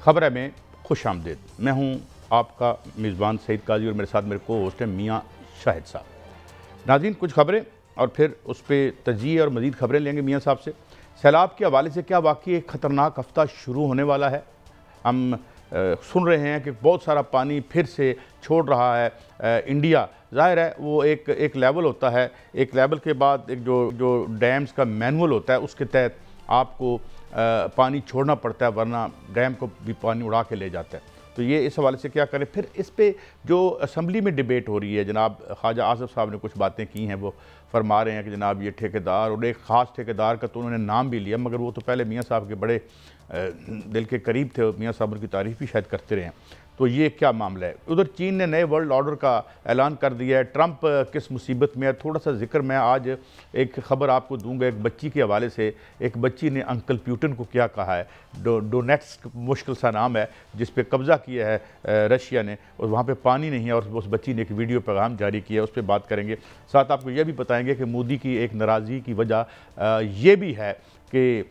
خبر میں خوش آمدید۔ میں ہوں آپ کا میزبان سعید قاضی اور میرے ساتھ میرے کو ہوسٹ ہیں میاں شاہد صاحب۔ ناظرین، کچھ خبریں اور پھر اس پہ تجزیے اور مزید خبریں لیں گے میاں صاحب سے۔ سیلاب کے حوالے سے کیا واقعی ایک خطرناک ہفتہ شروع ہونے والا ہے؟ ہم سن رہے ہیں کہ بہت سارا پانی پھر سے چھوڑ رہا ہے انڈیا۔ ظاہر ہے وہ ایک لیول ہوتا ہے، ایک لیول کے بعد ایک جو ڈیمز کا مینول ہوتا ہے اس کے تحت آپ کو پانی چھوڑنا پڑتا ہے، ورنہ ڈیم کو بھی پانی اڑا کے لے جاتا ہے۔ تو یہ اس حوالے سے کیا کریں۔ پھر اس پہ جو اسمبلی میں ڈیبیٹ ہو رہی ہے، جناب خواجہ آصف صاحب نے کچھ باتیں کی ہیں، وہ فرما رہے ہیں کہ جناب یہ ٹھیکیدار، اور ایک خاص ٹھیکیدار کا تو انہوں نے نام بھی لیا، مگر وہ تو پہلے میاں صاحب کے بڑے دل کے قریب تھے، میاں صاحب ان کی تعریف بھی شاید کرتے رہے ہیں۔ تو یہ کیا معاملہ ہے؟ ادھر چین نے نئے ورلڈ آرڈر کا اعلان کر دیا ہے۔ ٹرمپ کس مصیبت میں ہے؟ تھوڑا سا ذکر میں آج ایک خبر آپ کو دوں گا ایک بچی کے حوالے سے۔ ایک بچی نے انکل پیوٹن کو کیا کہا ہے۔ ڈونیٹسک مشکل سا نام ہے جس پہ قبضہ کیا ہے رشیا نے، اور وہاں پہ پانی نہیں ہے، اور اس بچی نے ایک ویڈیو پیغام جاری کیا ہے، اس پہ بات کریں گے۔ ساتھ آپ کو یہ بھی بتائیں گے کہ مودی کی ایک ناراضگی کی وجہ یہ بھی ہے کہ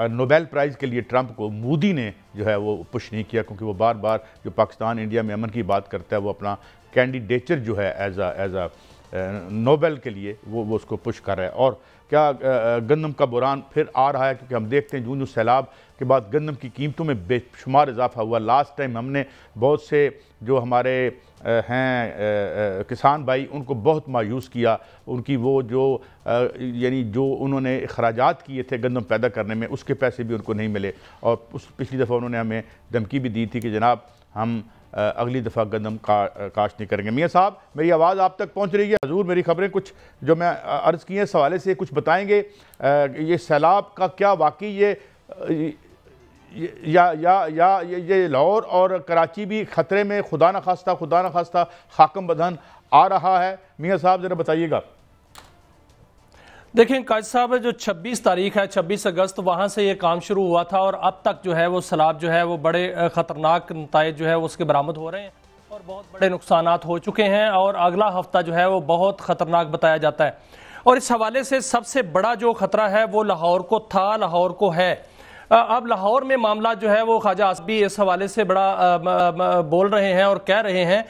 نوبیل پرائز کے لیے ٹرمپ کو مودی نے جو ہے وہ پش نہیں کیا، کیونکہ وہ بار بار جو پاکستان انڈیا میں امن کی بات کرتا ہے وہ اپنا کینڈیڈیچر جو ہے ایز اے نوبیل کے لیے وہ اس کو پش کر رہا ہے۔ اور کیا گندم کا بحران پھر آ رہا ہے؟ کیونکہ ہم دیکھتے ہیں جون سیلاب کے بعد گندم کی قیمتوں میں بے شمار اضافہ ہوا۔ لاسٹ ٹائم ہم نے بہت سے جو ہمارے ہیں کسان بھائی ان کو بہت مایوس کیا، ان کی وہ جو یعنی جو انہوں نے اخراجات کیے تھے گندم پیدا کرنے میں اس کے پیسے بھی ان کو نہیں ملے، اور پچھلی دفعہ انہوں نے ہمیں دھمکی بھی دی تھی کہ جناب ہم اگلی دفعہ گندم کاشت نہیں کریں گے۔ میاں صاحب، میری آواز آپ تک پہنچ رہی ہے؟ حضور میری خبریں کچھ جو میں عرض کی ہیں اس حوالے سے کچھ بتائیں گے؟ یہ سیلاب کا کیا واقعی یہ لاہور اور کراچی بھی خطرے میں خدا نخواستہ خاکم بدہن آ رہا ہے؟ میاں صاحب ذرا بتائیے گا۔ دیکھیں قائد صاحب، جو 26 تاریخ ہے، 26 اگست، وہاں سے یہ کام شروع ہوا تھا، اور اب تک جو ہے وہ سیلاب جو ہے وہ بڑے خطرناک نتائج جو ہے اس کے برآمد ہو رہے ہیں، اور بہت بڑے نقصانات ہو چکے ہیں، اور اگلا ہفتہ جو ہے وہ بہت خطرناک بتایا جاتا ہے۔ اور اس حوالے سے سب سے بڑا جو خطرہ ہے وہ لاہور کو تھا، لاہور کو ہے۔ اب لاہور میں معاملہ جو ہے وہ خواجہ آصف بھی اس حوالے سے بڑا بول رہے ہیں اور کہہ رہے ہیں،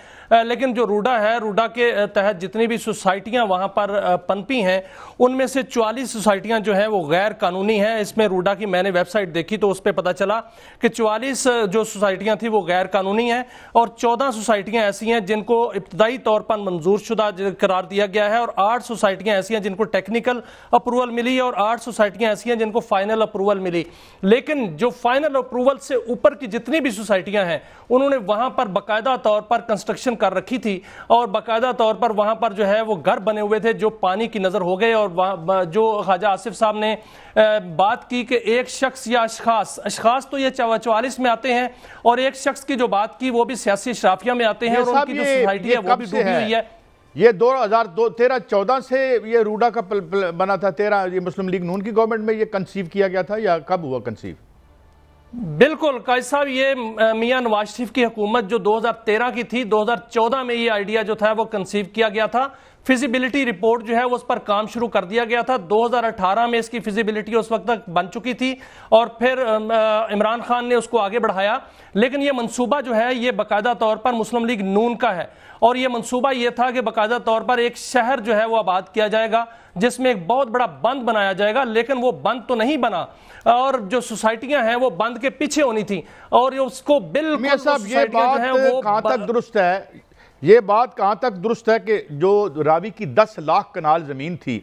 لیکن جو روڈا ہے، روڈا کے تحت جتنی بھی سوسائٹیاں وہاں پر پنپی ہیں ان میں سے 44 سوسائٹیاں جو ہیں وہ غیر قانونی ہیں۔ اس میں روڈا کی میں نے ویب سائٹ دیکھی تو اس پہ پتہ چلا کہ 44 جو سوسائٹیاں تھیں وہ غیر قانونی ہیں، اور 14 سوسائٹیاں ایسی ہیں جن کو ابتدائی طور پر منظور شدہ قرار دیا گیا ہے، اور 8 سوسائٹیاں ایسی ہیں جن کو ٹیکنیکل اپروول ملی، اور 8 سوسائٹیاں ایسی ہیں جن کو فائنل اپروول ملی۔ لیکن جو فائنل اپروول سے اوپر کی جتنی بھی سوسائٹیاں ہیں انہوں نے وہاں پر باقاعدہ طور پر کنسٹرکشن کر رکھی تھی، اور باقاعدہ طور پر وہاں پر جو ہے وہ گھر بنے ہوئے تھے جو پانی کی نظر ہو گئے۔ اور جو خواجہ آصف صاحب نے بات کی کہ ایک شخص یا اشخاص تو یہ 44 میں آتے ہیں، اور ایک شخص کی جو بات کی وہ بھی سیاسی اشرافیہ میں آتے ہیں، اور ان کی جو سوسائٹی ہے وہ بھی ڈوبی ہوئی ہے۔ یہ 2013-14 سے یہ روڈا کا بنا تھا، 13 یہ مسلم لیگ نون کی گورنمنٹ میں یہ کنسیو کیا گیا تھا، یا کب ہوا کنسیو؟ بالکل قائد صاحب، یہ میاں نواز شریف کی حکومت جو 2013 کی تھی، 2014 میں یہ آئیڈیا جو تھا وہ کنسیو کیا گیا تھا۔ فیزیبلٹی رپورٹ جو ہے اس پر کام شروع کر دیا گیا تھا۔ 2018 میں اس کی فیزیبلٹی اس وقت تک بن چکی تھی، اور پھر عمران خان نے اس کو آگے بڑھایا۔ لیکن یہ منصوبہ جو ہے یہ باقاعدہ طور پر مسلم لیگ نون کا ہے، اور یہ منصوبہ یہ تھا کہ باقاعدہ طور پر ایک شہر جو ہے وہ آباد کیا جائے گا جس میں ایک بہت بڑا بند بنایا جائے گا، لیکن وہ بند تو نہیں بنا، اور جو سوسائٹیاں ہیں وہ بند کے پیچھے ہونی تھی، اور اس کو بالکل میاں صاحب یہ بات کہاں تک درست ہے؟ یہ بات کہاں تک درست ہے کہ جو راوی کی 10 لاکھ کنال زمین تھی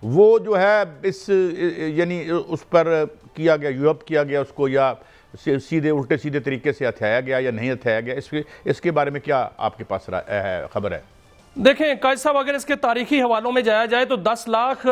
وہ جو ہے اس یعنی اس پر کیا گیا، یوب کیا گیا اس کو، یا سیدھے الٹے سیدھے طریقے سے ہتھیایا گیا یا نہیں ہتھیایا گیا؟ اس کے بارے میں کیا آپ کے پاس خبر ہے؟ دیکھیں قائد صاحب، اگر اس کے تاریخی حوالوں میں جایا جائے تو 10 لاکھ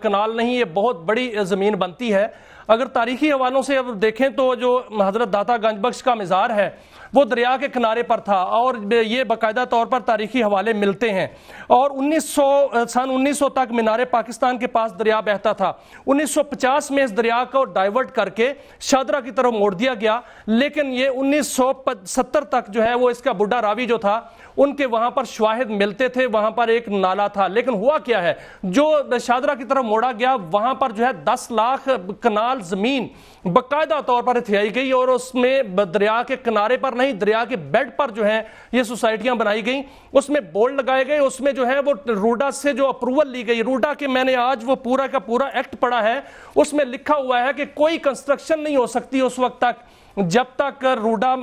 کنال نہیں، یہ بہت بڑی زمین بنتی ہے۔ اگر تاریخی حوالوں سے اب دیکھیں تو جو حضرت داتا گنج بخش کا مزار ہے وہ دریا کے کنارے پر تھا، اور یہ باقاعدہ طور پر تاریخی حوالے ملتے ہیں۔ اور سن 1900 تک مینار پاکستان کے پاس دریا بہتا تھا۔ 1950 میں اس دریا کو ڈائیورٹ کر کے شاہدرہ کی طرف موڑ دیا گیا، لیکن یہ 1970 تک جو ہے وہ اس کا بڈھا راوی جو تھا ان کے وہاں پر شواہد ملتے تھے، وہاں پر ایک نالا تھا۔ لیکن ہوا کیا ہے، جو شاہدرہ کی طرف موڑا گیا وہاں پر جو ہے 10 لاکھ کنال کینال زمین باقاعدہ طور پر ہتھیائی گئی اور اس میں دریا کے کنارے پر نہیں دریا کے بیڈ پر جو ہے یہ سوسائٹیاں بنائی گئیں، اس میں بورڈ لگائے گئے، اس میں جو ہے وہ روڈا سے جو اپروول لی گئی، روڈا کے میں نے آج وہ پورا کا پورا ایکٹ پڑھا ہے، اس میں لکھا ہوا ہے کہ کوئی کنسٹرکشن نہیں ہو سکتی اس وقت تک جب تک روڈا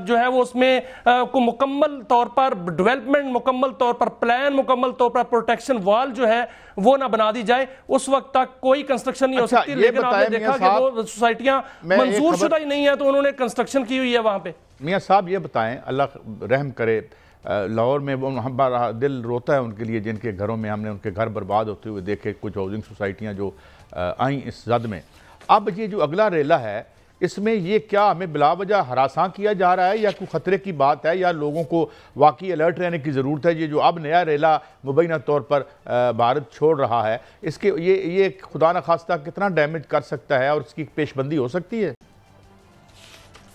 جو ہے وہ اس میں کو مکمل طور پر ڈیولپمنٹ مکمل طور پر پلان مکمل طور پر پروٹیکشن وال جو ہے وہ نہ بنا دی جائے، اس وقت تک کوئی کنسٹرکشن نہیں ہو سکتی۔ لیکن آپ نے دیکھا کہ وہ سوسائٹیاں منظور شدہ ہی نہیں ہے تو انہوں نے کنسٹرکشن کی ہوئی ہے وہاں پہ۔ میاں صاحب یہ بتائیں، اللہ رحم کرے، لاہور میں ہمارا دل روتا ہے ان کے لیے جن کے گھروں میں ہم نے ان کے گھر برباد ہوتے ہوئے دیکھے، کچھ ہاؤسنگ سوسائٹیاں جو آئیں اس زد میں۔ اب یہ جو اگلا ریلہ ہے اس میں یہ کیا ہمیں بلا وجہ ہراساں کیا جا رہا ہے یا کوئی خطرے کی بات ہے یا لوگوں کو واقعی الرٹ رہنے کی ضرورت ہے؟ یہ جو اب نیا ریلہ مبینہ طور پر بھارت چھوڑ رہا ہے اس کے یہ خدا نخواستہ کتنا ڈیمیج کر سکتا ہے اور اس کی پیش بندی ہو سکتی ہے؟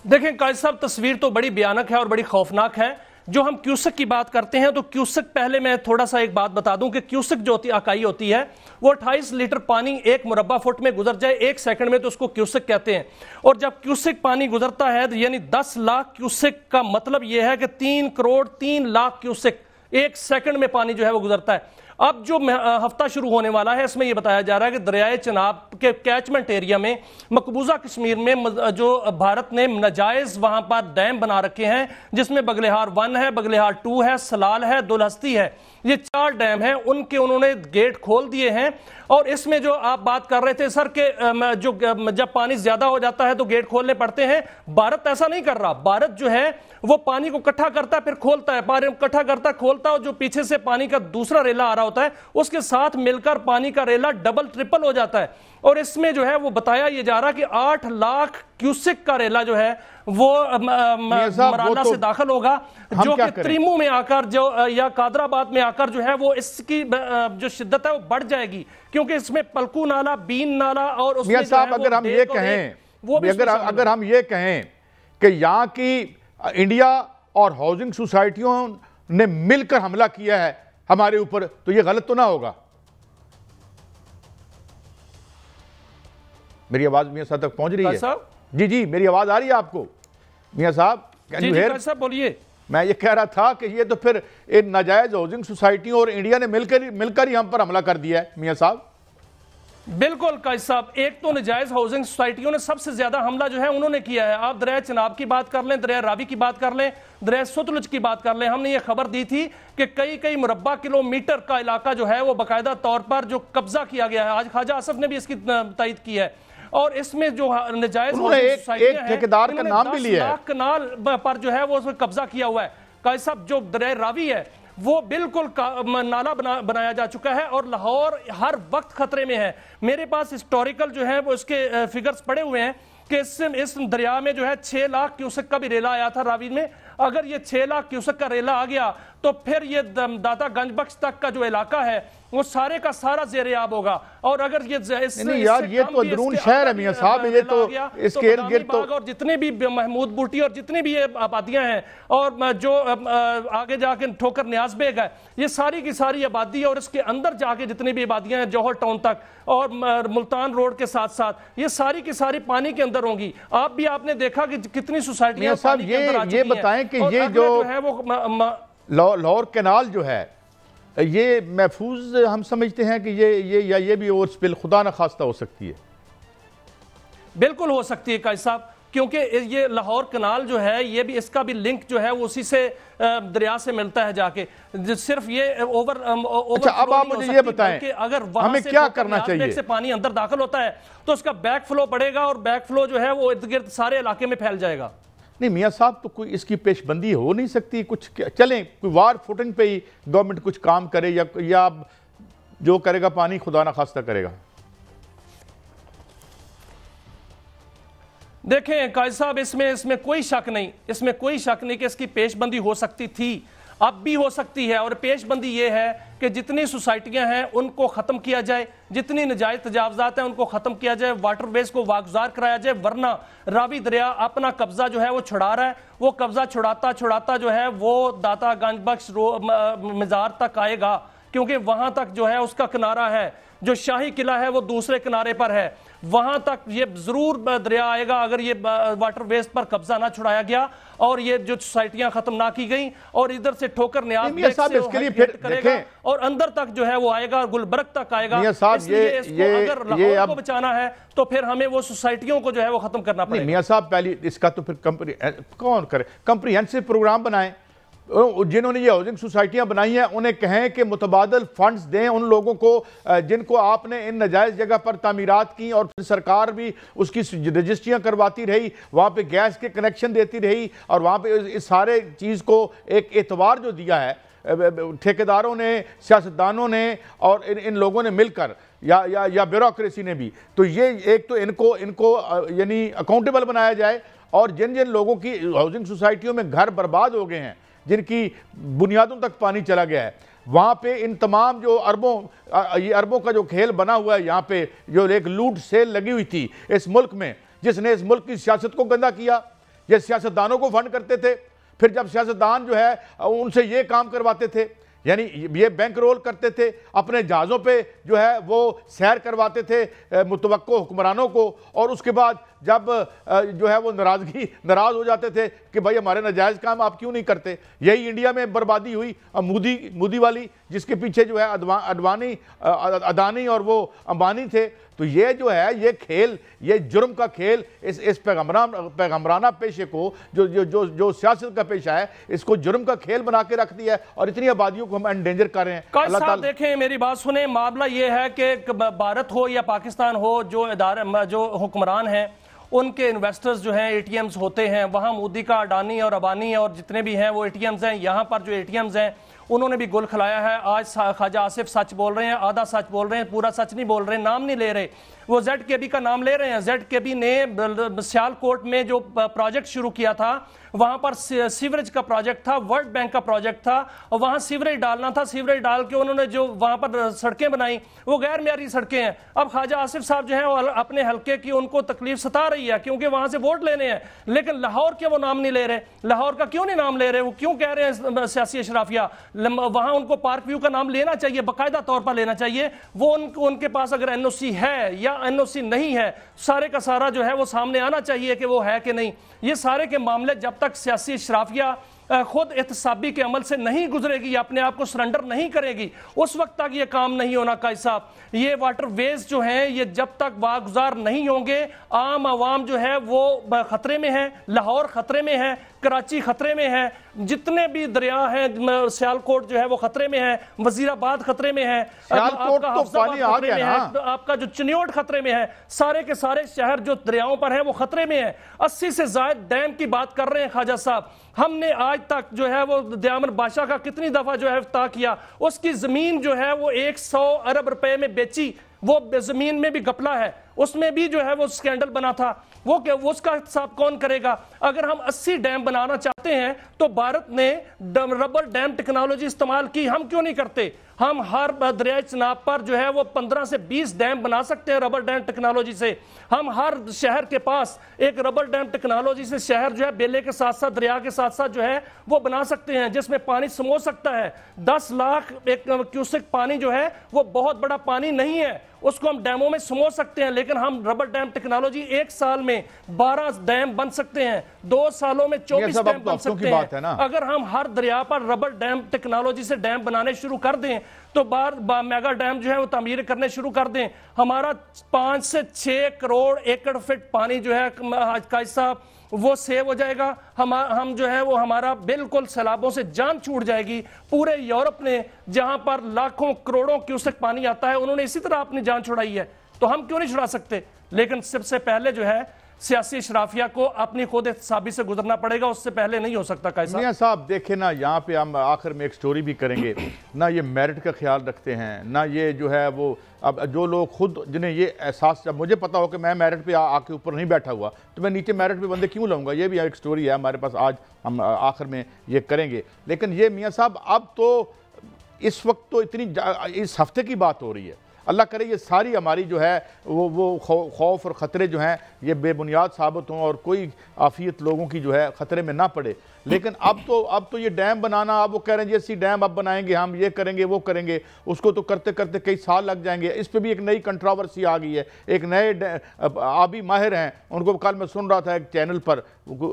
دیکھیں قائد صاحب، تصویر تو بڑی بھیانک ہے اور بڑی خوفناک ہے۔ جو ہم کیوسک کی بات کرتے ہیں تو کیوسک، پہلے میں تھوڑا سا ایک بات بتا دوں کہ کیوسک جو اکائی ہوتی ہے وہ 28 لیٹر پانی ایک مربع فٹ میں گزر جائے ایک سیکنڈ میں تو اس کو کیوسک کہتے ہیں، اور جب کیوسک پانی گزرتا ہے یعنی 10 لاکھ کیوسک کا مطلب یہ ہے کہ 3 کروڑ 3 لاکھ کیوسک ایک سیکنڈ میں پانی جو ہے وہ گزرتا ہے۔ اب جو ہفتہ شروع ہونے والا ہے اس میں یہ بتایا جا رہا ہے کہ دریائے چناب کے کیچمنٹ ایریا میں مقبوضہ کشمیر میں جو بھارت نے ناجائز وہاں پر ڈیم بنا رکھے ہیں، جس میں بگلہار 1 ہے، بگلہار 2 ہے، سلال ہے، دلہستی ہے، یہ 4 ڈیم ہیں، ان کے انہوں نے گیٹ کھول دیے ہیں۔ اور اس میں جو آپ بات کر رہے تھے سر کہ جو جب پانی زیادہ ہو جاتا ہے تو گیٹ کھولنے پڑتے ہیں، بھارت ایسا نہیں کر رہا۔ بھارت جو ہے وہ پانی کو اکٹھا کرتا ہے پھر کھولتا ہے، پانی اکٹھا کرتا ہے کھولتا ہے، اور جو پیچھے سے پانی کا دوسرا ریلا آ رہا ہوتا ہے اس کے ساتھ مل کر پانی کا ریلا ڈبل ٹرپل ہو جاتا ہے۔ اور اس میں جو ہے وہ بتایا یہ جا رہا کہ 8 لاکھ کیوسک کا ریلا جو ہے وہ مرالہ سے داخل ہوگا، جو کہ تریمو میں آ کر جو یا قادر آباد میں آ کر جو ہے وہ اس کی جو شدت ہے وہ بڑھ جائے گی، کیونکہ اس میں پلکو نالا، بین نالا اور اس میں جو ہے اگر ہم یہ کہیں اگر ہم یہ کہیں کہ یہاں کی انڈیا اور ہاؤسنگ سوسائٹیوں نے مل کر حملہ کیا ہے ہمارے اوپر تو یہ غلط تو نہ ہوگا؟ میری آواز میاں صاحب تک پہنچ رہی ہے؟ جی میری آواز آ رہی ہے آپ کو میاں صاحب؟ صاحب بولیے۔ میں یہ کہہ رہا تھا کہ یہ تو پھر ان ناجائز ہاؤسنگ سوسائٹیوں اور انڈیا نے مل کر ہی ہم پر حملہ کر دیا ہے میاں صاحب۔ بالکل قائد صاحب، ایک تو ناجائز ہاؤسنگ سوسائٹیوں نے سب سے زیادہ حملہ جو ہے انہوں نے کیا ہے۔ آپ دریائے چناب کی بات کر لیں، دریائے راوی کی بات کر لیں، دریائے ستلج کی بات کر لیں، ہم نے یہ خبر دی تھی کہ کئی مربع کلومیٹر کا علاقہ جو ہے وہ باقاعدہ طور پر جو قبضہ کیا گیا ہے۔ آج خواجہ آصف نے بھی اس کی تائید کی ہے، اور اس میں جو ناجائز ایک ٹھیکیدار کا نام بھی لیا ہے، 10 لاکھ کنال پر جو ہے وہ اس میں قبضہ کیا ہوا ہے۔ قائد صاحب جو دریائے راوی ہے وہ بالکل نالا بنایا جا چکا ہے اور لاہور ہر وقت خطرے میں ہے۔ میرے پاس ہسٹوریکل جو ہے وہ اس کے فگرز پڑے ہوئے ہیں کہ اس دریا میں جو ہے 6 لاکھ کیوسک کا بھی ریلا آیا تھا راوی میں۔ اگر یہ 6 لاکھ کیوسک کا ریلا آ گیا تو پھر یہ داتا گنج بخش تک کا جو علاقہ ہے وہ سارے کا سارا زیر آب ہوگا۔ اور اگر یہ تو اندرون شہر ہے میاں صاحب، یہ تو اس کے ارد گرد تو اور جتنے بھی محمود بوٹی اور جتنے بھی آبادیاں ہیں اور جو آگے جا کے ٹھوکر نیاز بیگ ہے، یہ ساری کی ساری آبادی اور اس کے اندر جا کے جتنی بھی آبادیاں ہیں جوہر ٹاؤن تک اور ملتان روڈ کے ساتھ ساتھ یہ ساری کی ساری پانی کے اندر ہوں گی۔ آپ نے دیکھا کہ کتنی سوسائٹیاں پانی کے اندر آ چکی ہیں۔ یہ بتائیں کہ یہ جو لاہور کینال جو ہے یہ محفوظ ہم سمجھتے ہیں کہ یہ بھی اوور سپل خدا نخواستہ ہو سکتی ہے؟ بالکل ہو سکتی ہے قائد صاحب، کیونکہ یہ لاہور کنال جو ہے یہ بھی اس کا بھی لنک جو ہے وہ اسی سے دریا سے ملتا ہے جا کے، صرف یہ اوور اب آپ مجھے یہ بتائیں اگر ہمیں کیا کرنا چاہیے؟ سے پانی اندر داخل ہوتا ہے تو اس کا بیک فلو پڑے گا اور بیک فلو جو ہے وہ ارد گرد سارے علاقے میں پھیل جائے گا۔ نہیں میاں صاحب، تو کوئی اس کی پیش بندی ہو نہیں سکتی؟ کچھ چلیں کوئی وار فوٹنگ پہ ہی گورنمنٹ کچھ کام کرے یا جو کرے گا پانی خدا نخواستہ کرے گا؟ دیکھیں قائد صاحب، اس میں کوئی شک نہیں کہ اس کی پیش بندی ہو سکتی تھی، اب بھی ہو سکتی ہے، اور پیش بندی یہ ہے کہ جتنی سوسائٹیاں ہیں ان کو ختم کیا جائے، جتنی ناجائز تجاوزات ہیں ان کو ختم کیا جائے، واٹر ویز کو واگزار کرایا جائے، ورنہ راوی دریا اپنا قبضہ جو ہے وہ چھڑا رہا ہے، وہ قبضہ چھڑاتا جو ہے وہ داتا گنج بخش مزار تک آئے گا، کیونکہ وہاں تک جو ہے اس کا کنارہ ہے، جو شاہی قلعہ ہے وہ دوسرے کنارے پر ہے، وہاں تک یہ ضرور دریا آئے گا اگر یہ واٹر ویز پر قبضہ نہ چھڑایا گیا اور یہ جو سوسائٹیاں ختم نہ کی گئیں، اور ادھر سے ٹھوکر نیاز بیگ سے ہٹ کرے گا اور اندر تک جو ہے وہ آئے گا، گلبرگ تک آئے گا۔ اس لیے اس کو اگر لاہور کو بچانا ہے تو پھر ہمیں وہ سوسائٹیوں کو جو ہے وہ ختم کرنا پڑے گا۔ میاں صاحب پہلی اس کا تو پھر کون کرے؟ کمپریہنسو پروگرام بنائیں، جنہوں نے یہ ہاؤسنگ سوسائٹیاں بنائی ہیں انہیں کہیں کہ متبادل فنڈز دیں ان لوگوں کو جن کو آپ نے ان نجائز جگہ پر تعمیرات کی، اور پھر سرکار بھی اس کی رجسٹریاں کرواتی رہی، وہاں پہ گیس کے کنیکشن دیتی رہی، اور وہاں پہ اس سارے چیز کو ایک اعتبار جو دیا ہے ٹھیکیداروں نے، سیاستدانوں نے اور ان لوگوں نے مل کر یا بیوروکریسی نے بھی، تو یہ ایک تو ان کو یعنی اکاؤنٹیبل بنایا جائے، اور جن لوگوں کی ہاؤسنگ سوسائٹیوں میں گھر برباد ہو گئے ہیں، جن کی بنیادوں تک پانی چلا گیا ہے، وہاں پہ ان تمام جو اربوں کا جو کھیل بنا ہوا ہے، یہاں پہ جو ایک لوٹ سیل لگی ہوئی تھی اس ملک میں، جس نے اس ملک کی سیاست کو گندہ کیا، یہ سیاستدانوں کو فنڈ کرتے تھے، پھر جب سیاستدان جو ہے ان سے یہ کام کرواتے تھے، یعنی یہ بینک رول کرتے تھے، اپنے جہازوں پہ جو ہے وہ سیر کرواتے تھے متوقع حکمرانوں کو، اور اس کے بعد جب جو ہے وہ ناراض ہو جاتے تھے کہ بھائی ہمارے ناجائز کام آپ کیوں نہیں کرتے۔ یہی انڈیا میں بربادی ہوئی مودی والی، جس کے پیچھے جو ہے اڈانی اور وہ امبانی تھے۔ تو یہ جو ہے یہ کھیل، یہ جرم کا کھیل، اس پیغمبرانہ پیشے کو جو سیاست کا پیشہ ہے، اس کو جرم کا کھیل بنا کے رکھ دیا ہے، اور اتنی آبادیوں کو ہم انڈینجر کر رہے ہیں۔ قائد صاحب دیکھیں میری بات سنیں، معاملہ یہ ہے کہ بھارت ہو یا پاکستان ہو، جو حکمران ہیں ان کے انویسٹرز جو ہیں اے ٹی ایمز ہوتے ہیں، وہاں مودی کا اڈانی اور ابانی اور جتنے بھی ہیں وہ اے ٹی ایمز ہیں، یہاں پر جو اے ٹی ایمز ہیں انہوں نے بھی گل کھلایا ہے۔ آج خواجہ آصف سچ بول رہے ہیں، آدھا سچ بول رہے ہیں، پورا سچ نہیں بول رہے، نام نہیں لے رہے، وہ زیڈ کے بی کا نام لے رہے ہیں۔ زیڈ کے بی نے سیالکوٹ میں جو پروجیکٹ شروع کیا تھا، وہاں پر سیوریج کا پروجیکٹ تھا، ورلڈ بینک کا پروجیکٹ تھا، اور وہاں سیوریج ڈالنا تھا، سیوریج ڈال کے انہوں نے جو وہاں پر سڑکیں بنائیں وہ غیر معیاری سڑکیں ہیں۔ اب خواجہ آصف صاحب جو ہیں وہ اپنے حلقے کی ان کو تکلیف ستا رہی ہے کیونکہ وہاں سے ووٹ لینے ہیں، لیکن لاہور کے وہ نام نہیں لے رہے۔ لاہور کا کیوں نہیں نام لے رہے؟ وہ کیوں کہہ رہے ہیں سیاسی اشرافیہ؟ وہاں ان کو پارک ویو کا نام لینا چاہیے، باقاعدہ طور پر لینا چاہیے۔ وہ ان کے پاس اگر این او سی ہے یا این او سی نہیں ہے، سارے کا سارا جو ہے وہ سامنے آنا چاہیے کہ وہ ہے کہ نہیں۔ یہ سارے کے معاملے جب تک سیاسی اشرافیہ خود احتسابی کے عمل سے نہیں گزرے گی، اپنے آپ کو سرنڈر نہیں کرے گی، اس وقت تک یہ کام نہیں ہونا۔ قائد صاحب یہ واٹر ویز جو ہیں یہ جب تک واگزار نہیں ہوں گے، عام عوام جو ہے وہ خطرے میں ہے، لاہور خطرے میں ہے، کراچی خطرے میں ہے، جتنے بھی دریا ہیں، سیالکوٹ جو ہے وہ خطرے میں ہے، وزیر آباد خطرے میں ہے، آپ کا جو چنیوٹ خطرے میں ہے، سارے کے سارے شہر جو دریاؤں پر ہیں وہ خطرے میں ہیں۔ 80 سے زائد ڈیم کی بات کر رہے ہیں خواجہ صاحب۔ ہم نے آج تک جو ہے وہ دیامن بادشاہ کا کتنی دفعہ جو ہے افتتاح کیا، اس کی زمین جو ہے وہ 100 ارب روپے میں بیچی، وہ زمین میں بھی گپلا ہے، اس میں بھی جو ہے وہ سکینڈل بنا تھا، وہ اس کا احتساب کون کرے گا؟ اگر ہم 80 ڈیم بنانا چاہتے ہیں تو بھارت نے ربر ڈیم ٹیکنالوجی استعمال کی، ہم کیوں نہیں کرتے؟ ہم ہر دریائے چناب پر جو ہے وہ 15 سے 20 ڈیم بنا سکتے ہیں ربر ڈیم ٹیکنالوجی سے۔ ہم ہر شہر کے پاس ایک ربر ڈیم ٹیکنالوجی سے شہر جو ہے بیلے کے ساتھ ساتھ دریا کے ساتھ ساتھ جو ہے وہ بنا سکتے ہیں، جس میں پانی سمو سکتا ہے۔ 10 لاکھ کیوسک پانی جو ہے وہ بہت بڑا پانی نہیں ہے، اس کو ہم ڈیموں میں سمو سکتے ہیں، لیکن ہم ربر ڈیم ٹیکنالوجی 1 سال میں 12 ڈیم بن سکتے ہیں، 2 سالوں میں 24 ڈیم بن سکتے ہیں۔ اگر ہم ہر دریا پر ربر ڈیم ٹیکنالوجی سے ڈیم بنانے شروع کر دیں تو میگا ڈیم جو ہے وہ تعمیر کرنے شروع کر دیں، ہمارا 5 سے 6 کروڑ ایکڑ فٹ پانی جو ہے قائد صاحب وہ سیو ہو جائے گا۔ ہم جو ہے وہ ہمارا بالکل سیلابوں سے جان چھوٹ جائے گی۔ پورے یورپ نے جہاں پر لاکھوں کروڑوں کیوسک پانی آتا ہے انہوں نے اسی طرح اپنی جان چھڑائی ہے، تو ہم کیوں نہیں چھڑا سکتے؟ لیکن سب سے پہلے جو ہے سیاسی اشرافیہ کو اپنی خود احتسابی سے گزرنا پڑے گا، اس سے پہلے نہیں ہو سکتا۔ کیسا میاں صاحب دیکھیں نا، یہاں پہ ہم آخر میں ایک سٹوری بھی کریں گے، نہ یہ میرٹ کا خیال رکھتے ہیں، نہ یہ جو ہے وہ اب جو لوگ خود جنہیں یہ احساس، جب مجھے پتا ہو کہ میں میرٹ پہ آ کے اوپر نہیں بیٹھا ہوا تو میں نیچے میرٹ پہ بندے کیوں لاؤں گا، یہ بھی ایک سٹوری ہے ہمارے پاس، آج ہم آخر میں یہ کریں گے۔ لیکن یہ میاں صاحب اب تو اس وقت تو اتنی اس ہفتے کی بات ہو رہی ہے، اللہ کرے یہ ساری ہماری جو ہے وہ خوف اور خطرے جو ہیں یہ بے بنیاد ثابت ہوں اور کوئی عافیت لوگوں کی جو ہے خطرے میں نہ پڑے. لیکن اب تو یہ ڈیم بنانا، اب وہ کہہ رہے ہیں جی اسی ڈیم اب بنائیں گے، ہم یہ کریں گے وہ کریں گے، اس کو تو کرتے کرتے کئی سال لگ جائیں گے. اس پہ بھی ایک نئی کنٹراورسی آ گئی ہے. ایک نئے آبی ماہر ہیں، ان کو کل میں سن رہا تھا ایک چینل پر،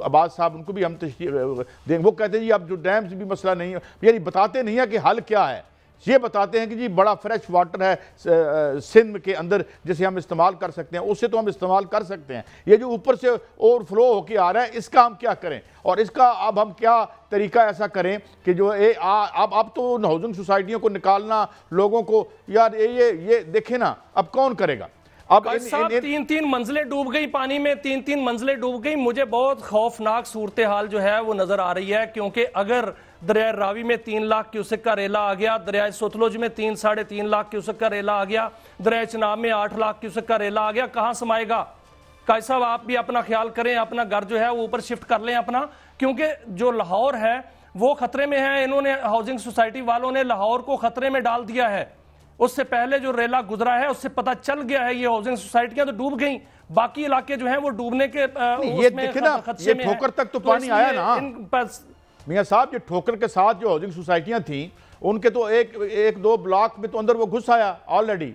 عباس صاحب، ان کو بھی ہم تشریح دیں گے. وہ کہتے ہیں جی اب جو ڈیم سے بھی مسئلہ نہیں ہے، یعنی بتاتے نہیں ہیں کہ حل کیا ہے. یہ بتاتے ہیں کہ جی بڑا فریش واٹر ہے سندھ کے اندر جسے ہم استعمال کر سکتے ہیں، اس سے تو ہم استعمال کر سکتے ہیں. یہ جو اوپر سے اوور فلو ہو کے آ رہا ہے، اس کا ہم کیا کریں، اور اس کا اب ہم کیا طریقہ ایسا کریں کہ جو اب تو ہاؤسنگ سوسائٹیوں کو نکالنا لوگوں کو، یار یہ دیکھیں نا اب کون کرے گا. اب صاحب تین منزلیں ڈوب گئی پانی میں، تین منزلیں ڈوب گئی. مجھے بہت خوفناک صورتحال جو ہے وہ نظر آ رہی ہے، کیونکہ اگر دریائے راوی میں 3 لاکھ کیوسک کا ریلا آ گیا، دریائے ستلج میں 3-3.5 لاکھ کیوسک کا ریلا آ گیا، دریائے چناب میں 8 لاکھ کیوسک کا ریلا آ گیا، کہاں سمائے گا؟ قائد صاحب آپ بھی اپنا خیال کریں، اپنا گھر جو ہے وہ اوپر شفٹ کر لیں اپنا، کیونکہ جو لاہور ہے وہ خطرے میں ہے. انہوں نے ہاؤسنگ سوسائٹی والوں نے لاہور کو خطرے میں ڈال دیا ہے. اس سے پہلے جو ریلا گزرا ہے اس سے پتہ چل گیا ہے یہ ہاؤسنگ سوسائٹیاں تو ڈوب گئیں، باقی علاقے جو ہیں وہ ڈوبنے کے یہ دیکھیں نا، یہ ٹھوکر تک تو پانی آیا نا میاں صاحب. یہ ٹھوکر کے ساتھ جو ہاؤسنگ سوسائٹیاں تھیں ان کے تو ایک دو بلاک میں تو اندر وہ گھس آیا آلریڈی.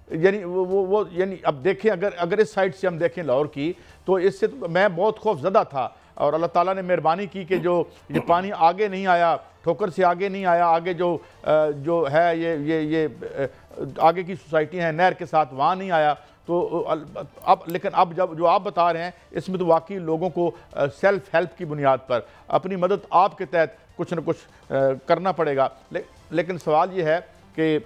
یعنی اب دیکھیں اگر اس سائٹ سے ہم دیکھیں لاہور کی، تو اس سے میں بہت خوف زدہ تھا، اور اللہ تعالیٰ نے مہربانی کی کہ جو یہ پانی آگے نہیں آیا، ٹھوکر سے آگے نہیں آیا. آگے جو ہے یہ آگے کی سوسائٹی ہیں نہر کے ساتھ، وہاں نہیں آیا. تو لیکن اب جو آپ بتا رہے ہیں اس میں تو واقعی لوگوں کو سیلف ہیلپ کی بنیاد پر اپنی مدد آپ کے تحت کچھ نہ کچھ کرنا پڑے گا. لیکن سوال یہ ہے کہ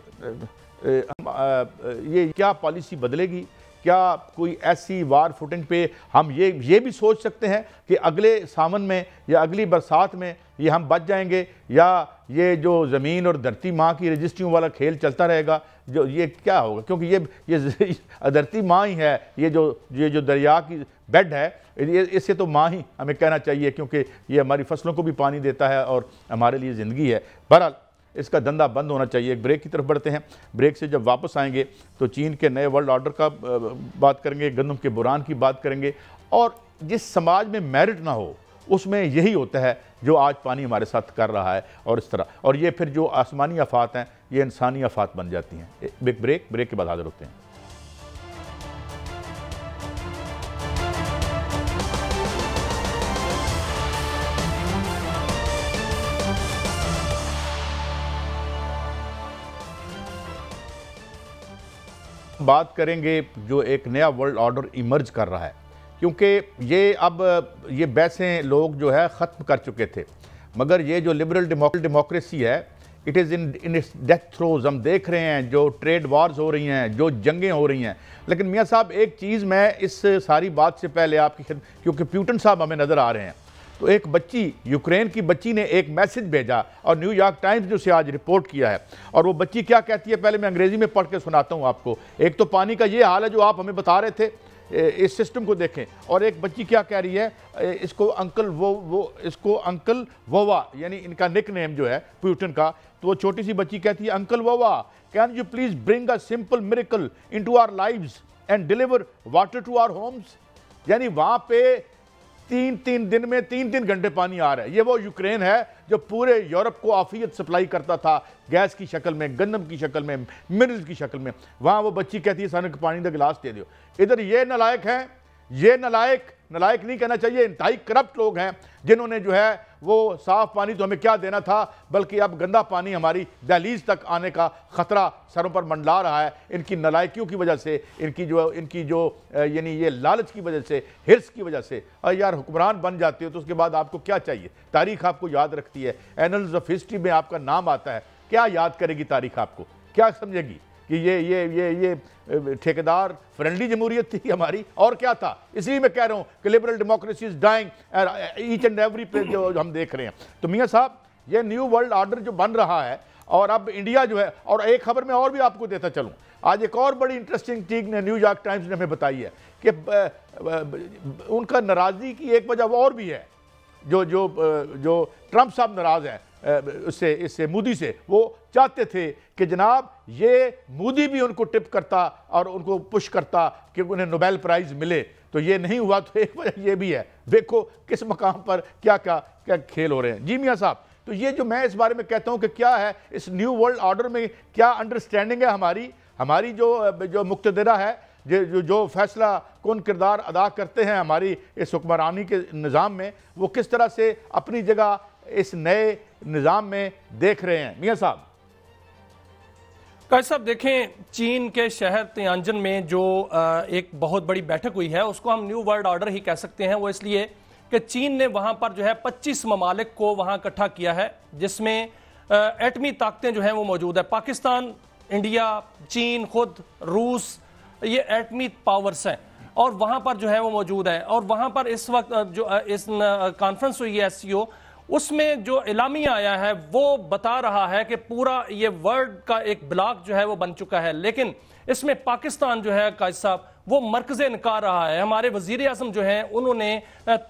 یہ کیا پالیسی بدلے گی؟ کیا کوئی ایسی وار فوٹنگ پہ ہم یہ بھی سوچ سکتے ہیں کہ اگلے سامن میں یا اگلی برسات میں یہ ہم بچ جائیں گے، یا یہ جو زمین اور دھرتی ماں کی رجسٹریوں والا کھیل چلتا رہے گا؟ یہ کیا ہوگا؟ کیونکہ یہ دھرتی ماں ہی ہے، یہ جو دریا کی بیڈ ہے، اس سے تو ماں ہی ہمیں کہنا چاہیے، کیونکہ یہ ہماری فصلوں کو بھی پانی دیتا ہے اور ہمارے لیے زندگی ہے. بہرحال اس کا دھندا بند ہونا چاہیے. ایک بریک کی طرف بڑھتے ہیں. بریک سے جب واپس آئیں گے تو چین کے نئے ورلڈ آرڈر کا بات کریں گے، گندم کے بحران کی بات کریں گے، اور جس سماج میں میرٹ نہ ہو اس میں یہی ہوتا ہے جو آج پانی ہمارے ساتھ کر رہا ہے، اور اس طرح، اور یہ پھر جو آسمانی آفات ہیں یہ انسانی آفات بن جاتی ہیں. بریک کے بعد حاضر ہوتے ہیں. بات کریں گے جو ایک نیا ورلڈ آرڈر ایمرج کر رہا ہے، کیونکہ یہ بحثیں لوگ جو ہے ختم کر چکے تھے، مگر یہ جو لبرل ڈیموکریسی ہے it is in its death throes. ہم دیکھ رہے ہیں جو ٹریڈ وارز ہو رہی ہیں، جو جنگیں ہو رہی ہیں. لیکن میاں صاحب ایک چیز میں اس ساری بات سے پہلے آپ کی کیونکہ پیوٹن صاحب ہمیں نظر آ رہے ہیں، تو ایک بچی، یوکرین کی بچی نے ایک میسج بھیجا، اور نیو یارک ٹائمز جو سے آج رپورٹ کیا ہے، اور وہ بچی کیا کہتی ہے پہلے میں انگریزی میں پڑھ کے سناتا ہوں آپ کو. ایک تو پانی کا یہ حال ہے جو آپ ہمیں بتا رہے تھے، اس سسٹم کو دیکھیں، اور ایک بچی کیا کہہ رہی ہے، اس کو انکل ووا، یعنی ان کا نک نیم جو ہے پیوٹن کا، تو وہ چھوٹی سی بچی کہتی ہے انکل ووا can you please bring a simple miracle into our lives and deliver water to our homes. یعنی وہاں پہ 3 دن میں 3 گھنٹے پانی آ رہا ہے. یہ وہ یوکرین ہے جو پورے یورپ کو عافیت سپلائی کرتا تھا، گیس کی شکل میں، گندم کی شکل میں، منرل کی شکل میں. وہاں وہ بچی کہتی ہے سانو پانی دا گلاس دے دیو. ادھر یہ نالائق ہیں، یہ نالائق نہیں کہنا چاہیے، انتہائی کرپٹ لوگ ہیں جنہوں نے جو ہے وہ صاف پانی تو ہمیں کیا دینا تھا، بلکہ اب گندا پانی ہماری دہلیز تک آنے کا خطرہ سروں پر منڈلا رہا ہے. ان کی نالائکیوں کی وجہ سے، ان کی جو یعنی یہ لالچ کی وجہ سے، ہرس کی وجہ سے. یار حکمران بن جاتے ہو تو اس کے بعد آپ کو کیا چاہیے؟ تاریخ آپ کو یاد رکھتی ہے، اینلز آف ہسٹری میں آپ کا نام آتا ہے. کیا یاد کرے گی تاریخ آپ کو؟ کیا سمجھے گی کہ یہ ٹھیکیدار فرینڈلی جمہوریت تھی ہماری، اور کیا تھا؟ اس لیے میں کہہ رہا ہوں کہ liberal democracy is dying each and every پہ جو ہم دیکھ رہے ہیں. تو میاں صاحب یہ نیو ورلڈ آرڈر جو بن رہا ہے، اور اب انڈیا جو ہے، اور ایک خبر میں اور بھی آپ کو دیتا چلوں، آج ایک اور بڑی انٹرسٹنگ چیز نے نیو یارک ٹائمز نے ہمیں بتائی ہے کہ ان کا ناراضی کی ایک وجہ وہ اور بھی ہے. جو ٹرمپ صاحب ناراض ہیں، اس سے مودی سے، وہ چاہتے تھے کہ جناب یہ مودی بھی ان کو ٹپ کرتا اور ان کو پش کرتا کہ انہیں نوبیل پرائز ملے، تو یہ نہیں ہوا۔ تو ایک وجہ یہ بھی ہے، دیکھو کس مقام پر کیا کھیل ہو رہے ہیں۔ جی میاں صاحب، تو یہ جو میں اس بارے میں کہتا ہوں کہ کیا ہے اس نیو ورلڈ آرڈر میں، کیا انڈرسٹینڈنگ ہے ہماری جو مقتدرہ ہے، جو فیصلہ کن کردار ادا کرتے ہیں ہماری اس حکمرانی کے نظام میں، وہ کس طرح سے اپنی جگہ اس نئے نظام میں دیکھ رہے ہیں؟ میاں صاحب قائد صاحب دیکھیں، چین کے شہر تیانجن میں جو ایک بہت بڑی بیٹھک ہوئی ہے، اس کو ہم نیو ورلڈ آرڈر ہی کہہ سکتے ہیں۔ وہ اس لیے کہ چین نے وہاں پر جو ہے 25 ممالک کو وہاں اکٹھا کیا ہے، جس میں ایٹمی طاقتیں جو ہیں وہ موجود ہے۔ پاکستان، انڈیا، چین خود، روس، یہ ایٹمی پاورز ہیں، اور وہاں پر جو ہے وہ موجود ہے۔ اور وہاں پر اس وقت جو اس کانفرنس ہوئی ہے SCO، اس میں جو اعلامیہ آیا ہے وہ بتا رہا ہے کہ پورا یہ ورلڈ کا ایک بلاک جو ہے وہ بن چکا ہے، لیکن اس میں پاکستان جو ہے قائد صاحب وہ مرکز انکار رہا ہے۔ ہمارے وزیر اعظم جو ہیں انہوں نے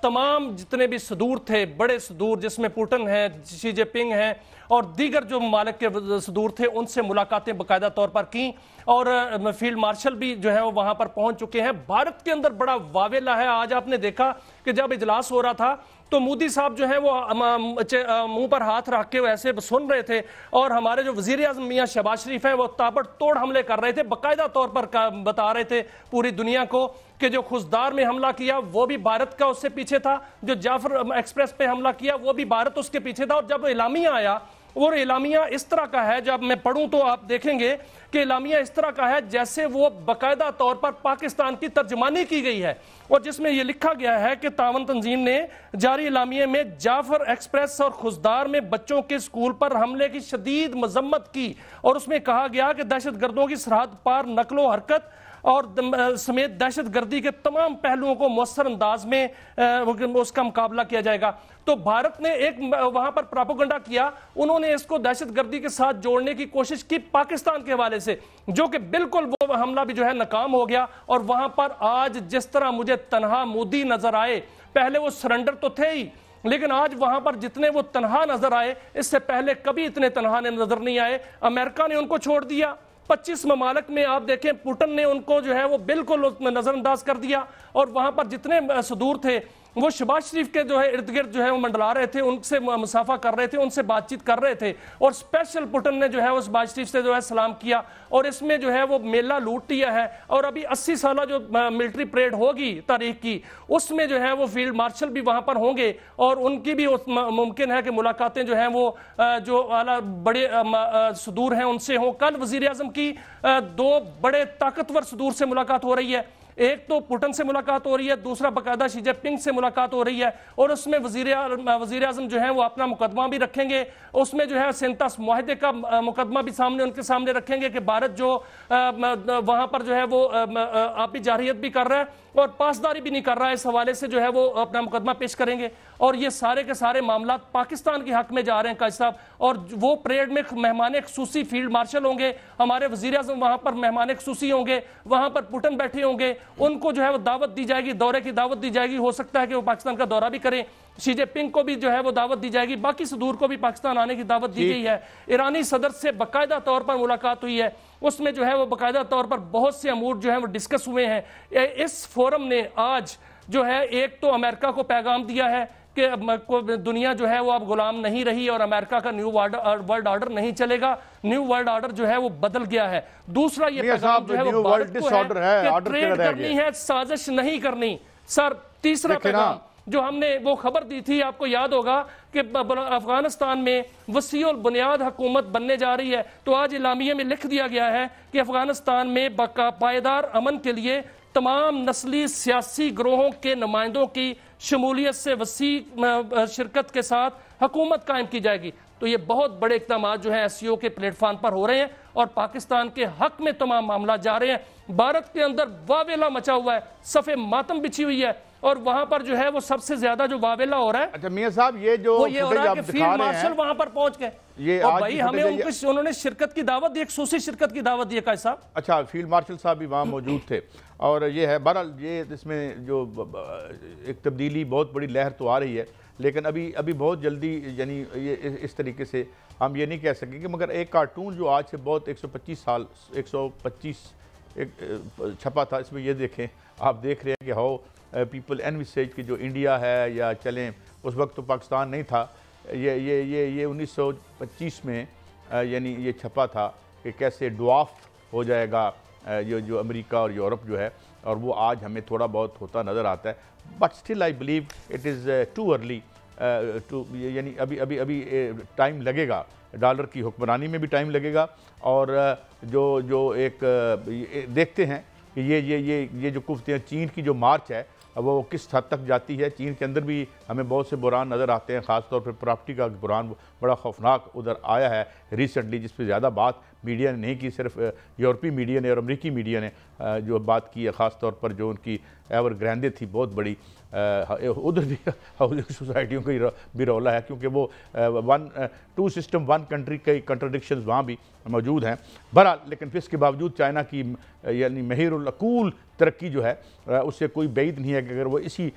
تمام جتنے بھی صدور تھے، بڑے صدور جس میں پوٹن ہیں، شی جے پنگ ہیں اور دیگر جو ممالک کے صدور تھے، ان سے ملاقاتیں باقاعدہ طور پر کیں، اور فیلڈ مارشل بھی جو ہے وہ وہاں پر پہنچ چکے ہیں۔ بھارت کے اندر بڑا واویلا ہے۔ آج آپ نے دیکھا کہ جب اجلاس ہو رہا تھا تو مودی صاحب جو ہیں وہ منہ پر ہاتھ رکھ کے ایسے سن رہے تھے، اور ہمارے جو وزیر اعظم میاں شہباز شریف ہیں وہ تابڑ توڑ حملے کر رہے تھے، باقاعدہ طور پر بتا رہے تھے پوری دنیا کو کہ جو خزدار میں حملہ کیا وہ بھی بھارت کا اس سے پیچھے تھا، جو جعفر ایکسپریس پہ حملہ کیا وہ بھی بھارت اس کے پیچھے تھا۔ اور جب اعلامیہ آیا، اور اعلامیہ اس طرح کا ہے، جب میں پڑھوں تو آپ دیکھیں گے کہ اعلامیہ اس طرح کا ہے جیسے وہ باقاعدہ طور پر پاکستان کی ترجمانی کی گئی ہے، اور جس میں یہ لکھا گیا ہے کہ تعاون تنظیم نے جاری اعلامیے میں جعفر ایکسپریس اور خزدار میں بچوں کے اسکول پر حملے کی شدید مذمت کی، اور اس میں کہا گیا کہ دہشت گردوں کی سرحد پار نقل و حرکت اور سمیت دہشت گردی کے تمام پہلوؤں کو مؤثر انداز میں اس کا مقابلہ کیا جائے گا۔ تو بھارت نے ایک وہاں پر پراپوگنڈا کیا، انہوں نے اس کو دہشت گردی کے ساتھ جوڑنے کی کوشش کی پاکستان کے حوالے سے، جو کہ بالکل وہ حملہ بھی جو ہے ناکام ہو گیا۔ اور وہاں پر آج جس طرح مجھے تنہا مودی نظر آئے، پہلے وہ سرنڈر تو تھے ہی، لیکن آج وہاں پر جتنے وہ تنہا نظر آئے، اس سے پہلے کبھی اتنے تنہا نظر نہیں آئے۔ امریکہ نے ان کو چھوڑ دیا، 25 ممالک میں آپ دیکھیں پوٹن نے ان کو جو ہے وہ بالکل نظر انداز کر دیا، اور وہاں پر جتنے صدور تھے وہ شہباز شریف کے جو ہے ارد گرد جو ہے وہ منڈلا رہے تھے، ان سے مصافحہ کر رہے تھے، ان سے بات چیت کر رہے تھے، اور اسپیشل پوٹن نے جو ہے وہ شہباز شریف سے جو ہے سلام کیا، اور اس میں جو ہے وہ میلہ لوٹ لیا ہے۔ اور ابھی 80 سالہ جو ملٹری پریڈ ہوگی تاریخ کی، اس میں جو ہے وہ فیلڈ مارشل بھی وہاں پر ہوں گے، اور ان کی بھی ممکن ہے کہ ملاقاتیں جو ہیں وہ جو اعلیٰ بڑے صدور ہیں ان سے ہوں۔ کل وزیر اعظم کی 2 بڑے طاقتور صدور سے ملاقات ہو رہی ہے، ایک تو پوٹن سے ملاقات ہو رہی ہے، دوسرا باقاعدہ شی جے پنگ سے ملاقات ہو رہی ہے، اور اس میں وزیر اعظم جو ہیں وہ اپنا مقدمہ بھی رکھیں گے، اس میں جو ہے 37 معاہدے کا مقدمہ بھی ان کے سامنے رکھیں گے کہ بھارت جو وہاں پر جو ہے وہ آبی جارحیت بھی کر رہا ہے اور پاسداری بھی نہیں کر رہا ہے، اس حوالے سے جو ہے وہ اپنا مقدمہ پیش کریں گے، اور یہ سارے کے سارے معاملات پاکستان کے حق میں جا رہے ہیں قائد صاحب۔ اور وہ پریڈ میں مہمان خصوصی فیلڈ مارشل ہوں گے، ہمارے وزیر اعظم وہاں پر مہمان خصوصی ہوں گے، وہاں پر پوٹن بیٹھے ہوں گے، ان کو جو ہے وہ دعوت دی جائے گی، دورے کی دعوت دی جائے گی، ہو سکتا ہے کہ وہ پاکستان کا دورہ بھی کریں، شی جے پنگ کو بھی جو ہے وہ دعوت دی جائے گی، باقی صدور کو بھی پاکستان آنے کی دعوت دی گئی ہے۔ ایرانی صدر سے باقاعدہ طور پر ملاقات ہوئی ہے، اس میں جو ہے وہ باقاعدہ طور پر بہت سے امور جو ہیں وہ ڈسکس ہوئے ہیں۔ اس فورم نے آج جو ہے ایک تو امریکہ کو پیغام دیا ہے کہ دنیا جو ہے وہ اب غلام نہیں رہی، اور امریکہ کا نیو ورلڈ آرڈر نہیں چلے گا، نیو ورلڈ آرڈر جو ہے وہ بدل گیا ہے۔ دوسرا یہ پیغام جو ہے وہ بھارت کو ہے کہ ٹریڈ کرنی ہے، سازش نہیں کرنی۔ سر تیسرا پیغام جو ہم نے وہ خبر دی تھی، آپ کو یاد ہوگا کہ افغانستان میں وسیع البنیاد حکومت بننے جا رہی ہے، تو آج اعلامیے میں لکھ دیا گیا ہے کہ افغانستان میں پائیدار امن کے لیے تمام نسلی سیاسی گروہوں کے نمائندوں کی شمولیت سے وسیع شرکت کے ساتھ حکومت قائم کی جائے گی۔ تو یہ بہت بڑے اقدامات جو ہیں SCO کے پلیٹ فارم پر ہو رہے ہیں، اور پاکستان کے حق میں تمام معاملات جا رہے ہیں۔ بھارت کے اندر واویلا مچا ہوا ہے، صف ماتم بچھی ہوئی ہے، اور وہاں پر جو ہے وہ سب سے زیادہ جو واویلا ہو رہا ہے، اچھا میاں صاحب یہ جو یہ ہو رہا ہے کہ فیلڈ مارشل وہاں پر پہنچ گئے، اور بھائی ہمیں انہوں نے شرکت کی دعوت دی، ایک خصوصی شرکت کی دعوت دی قائد صاحب۔ اچھا فیلڈ مارشل صاحب بھی وہاں موجود تھے، اور یہ ہے بہرحال یہ اس میں جو ایک تبدیلی بہت بڑی لہر تو آ رہی ہے، لیکن ابھی بہت جلدی یعنی یہ اس طریقے سے ہم یہ نہیں کہہ سکیں گے، مگر ایک کارٹون جو آج سے بہت 125 چھپا تھا، اس میں یہ دیکھیں، آپ دیکھ رہے ہیں کہ ہاؤ پیپل انویسیج کہ جو انڈیا ہے یا چلیں اس وقت تو پاکستان نہیں تھا، یہ 1925 میں یعنی یہ چھپا تھا کہ کیسے ڈوارف ہو جائے گا جو امریکہ اور یورپ جو ہے، اور وہ آج ہمیں تھوڑا بہت ہوتا نظر آتا ہے. But still I believe it is too early to, یعنی ابھی ٹائم لگے گا، ڈالر کی حکمرانی میں بھی ٹائم لگے گا، اور جو ایک دیکھتے ہیں کہ یہ جو کفتے ہیں، چین کی جو مارچ ہے وہ کس حد تک جاتی ہے. چین کے اندر بھی ہمیں بہت سے بحران نظر آتے ہیں، خاص طور پر پراپرٹی کا بحران بڑا خوفناک ادھر آیا ہے ریسنٹلی، جس پہ زیادہ بات میڈیا نے نہیں کی، صرف یورپی میڈیا نے اور امریکی میڈیا نے جو بات کی ہے، خاص طور پر جو ان کی ایور گرینڈے تھی بہت بڑی، ادھر بھی ہاؤسنگ سوسائٹیوں کا بھی رولا ہے، کیونکہ وہ ٹو سسٹم ون کنٹری کے کنٹرڈکشنز وہاں بھی موجود ہیں. بہرحال لیکن پھر اس کے باوجود چائنا کی یعنی مہیر العقول ترقی جو ہے اس سے کوئی بعید نہیں ہے کہ اگر وہ اسی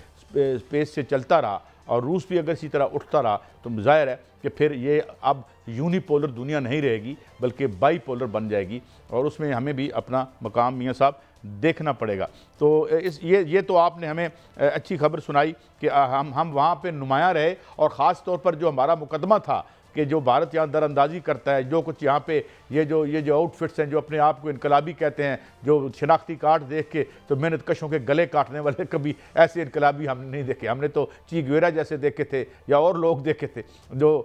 پیس سے چلتا رہا اور روس بھی اگر اسی طرح اٹھتا رہا تو ظاہر ہے کہ پھر یہ اب یونی پولر دنیا نہیں رہے گی بلکہ بائی پولر بن جائے گی، اور اس میں ہمیں بھی اپنا مقام میاں صاحب دیکھنا پڑے گا. تو یہ تو آپ نے ہمیں اچھی خبر سنائی کہ ہم وہاں پہ نمایاں رہے، اور خاص طور پر جو ہمارا مقدمہ تھا کہ جو بھارت یہاں در اندازی کرتا ہے، جو کچھ یہاں پہ یہ جو آؤٹ فٹس ہیں جو اپنے آپ کو انقلابی کہتے ہیں، جو شناختی کارڈ دیکھ کے تو محنت کشوں کے گلے کاٹنے والے، کبھی ایسے انقلابی ہم نے نہیں دیکھے. ہم نے تو چی گویرا جیسے دیکھے تھے یا اور لوگ دیکھے تھے جو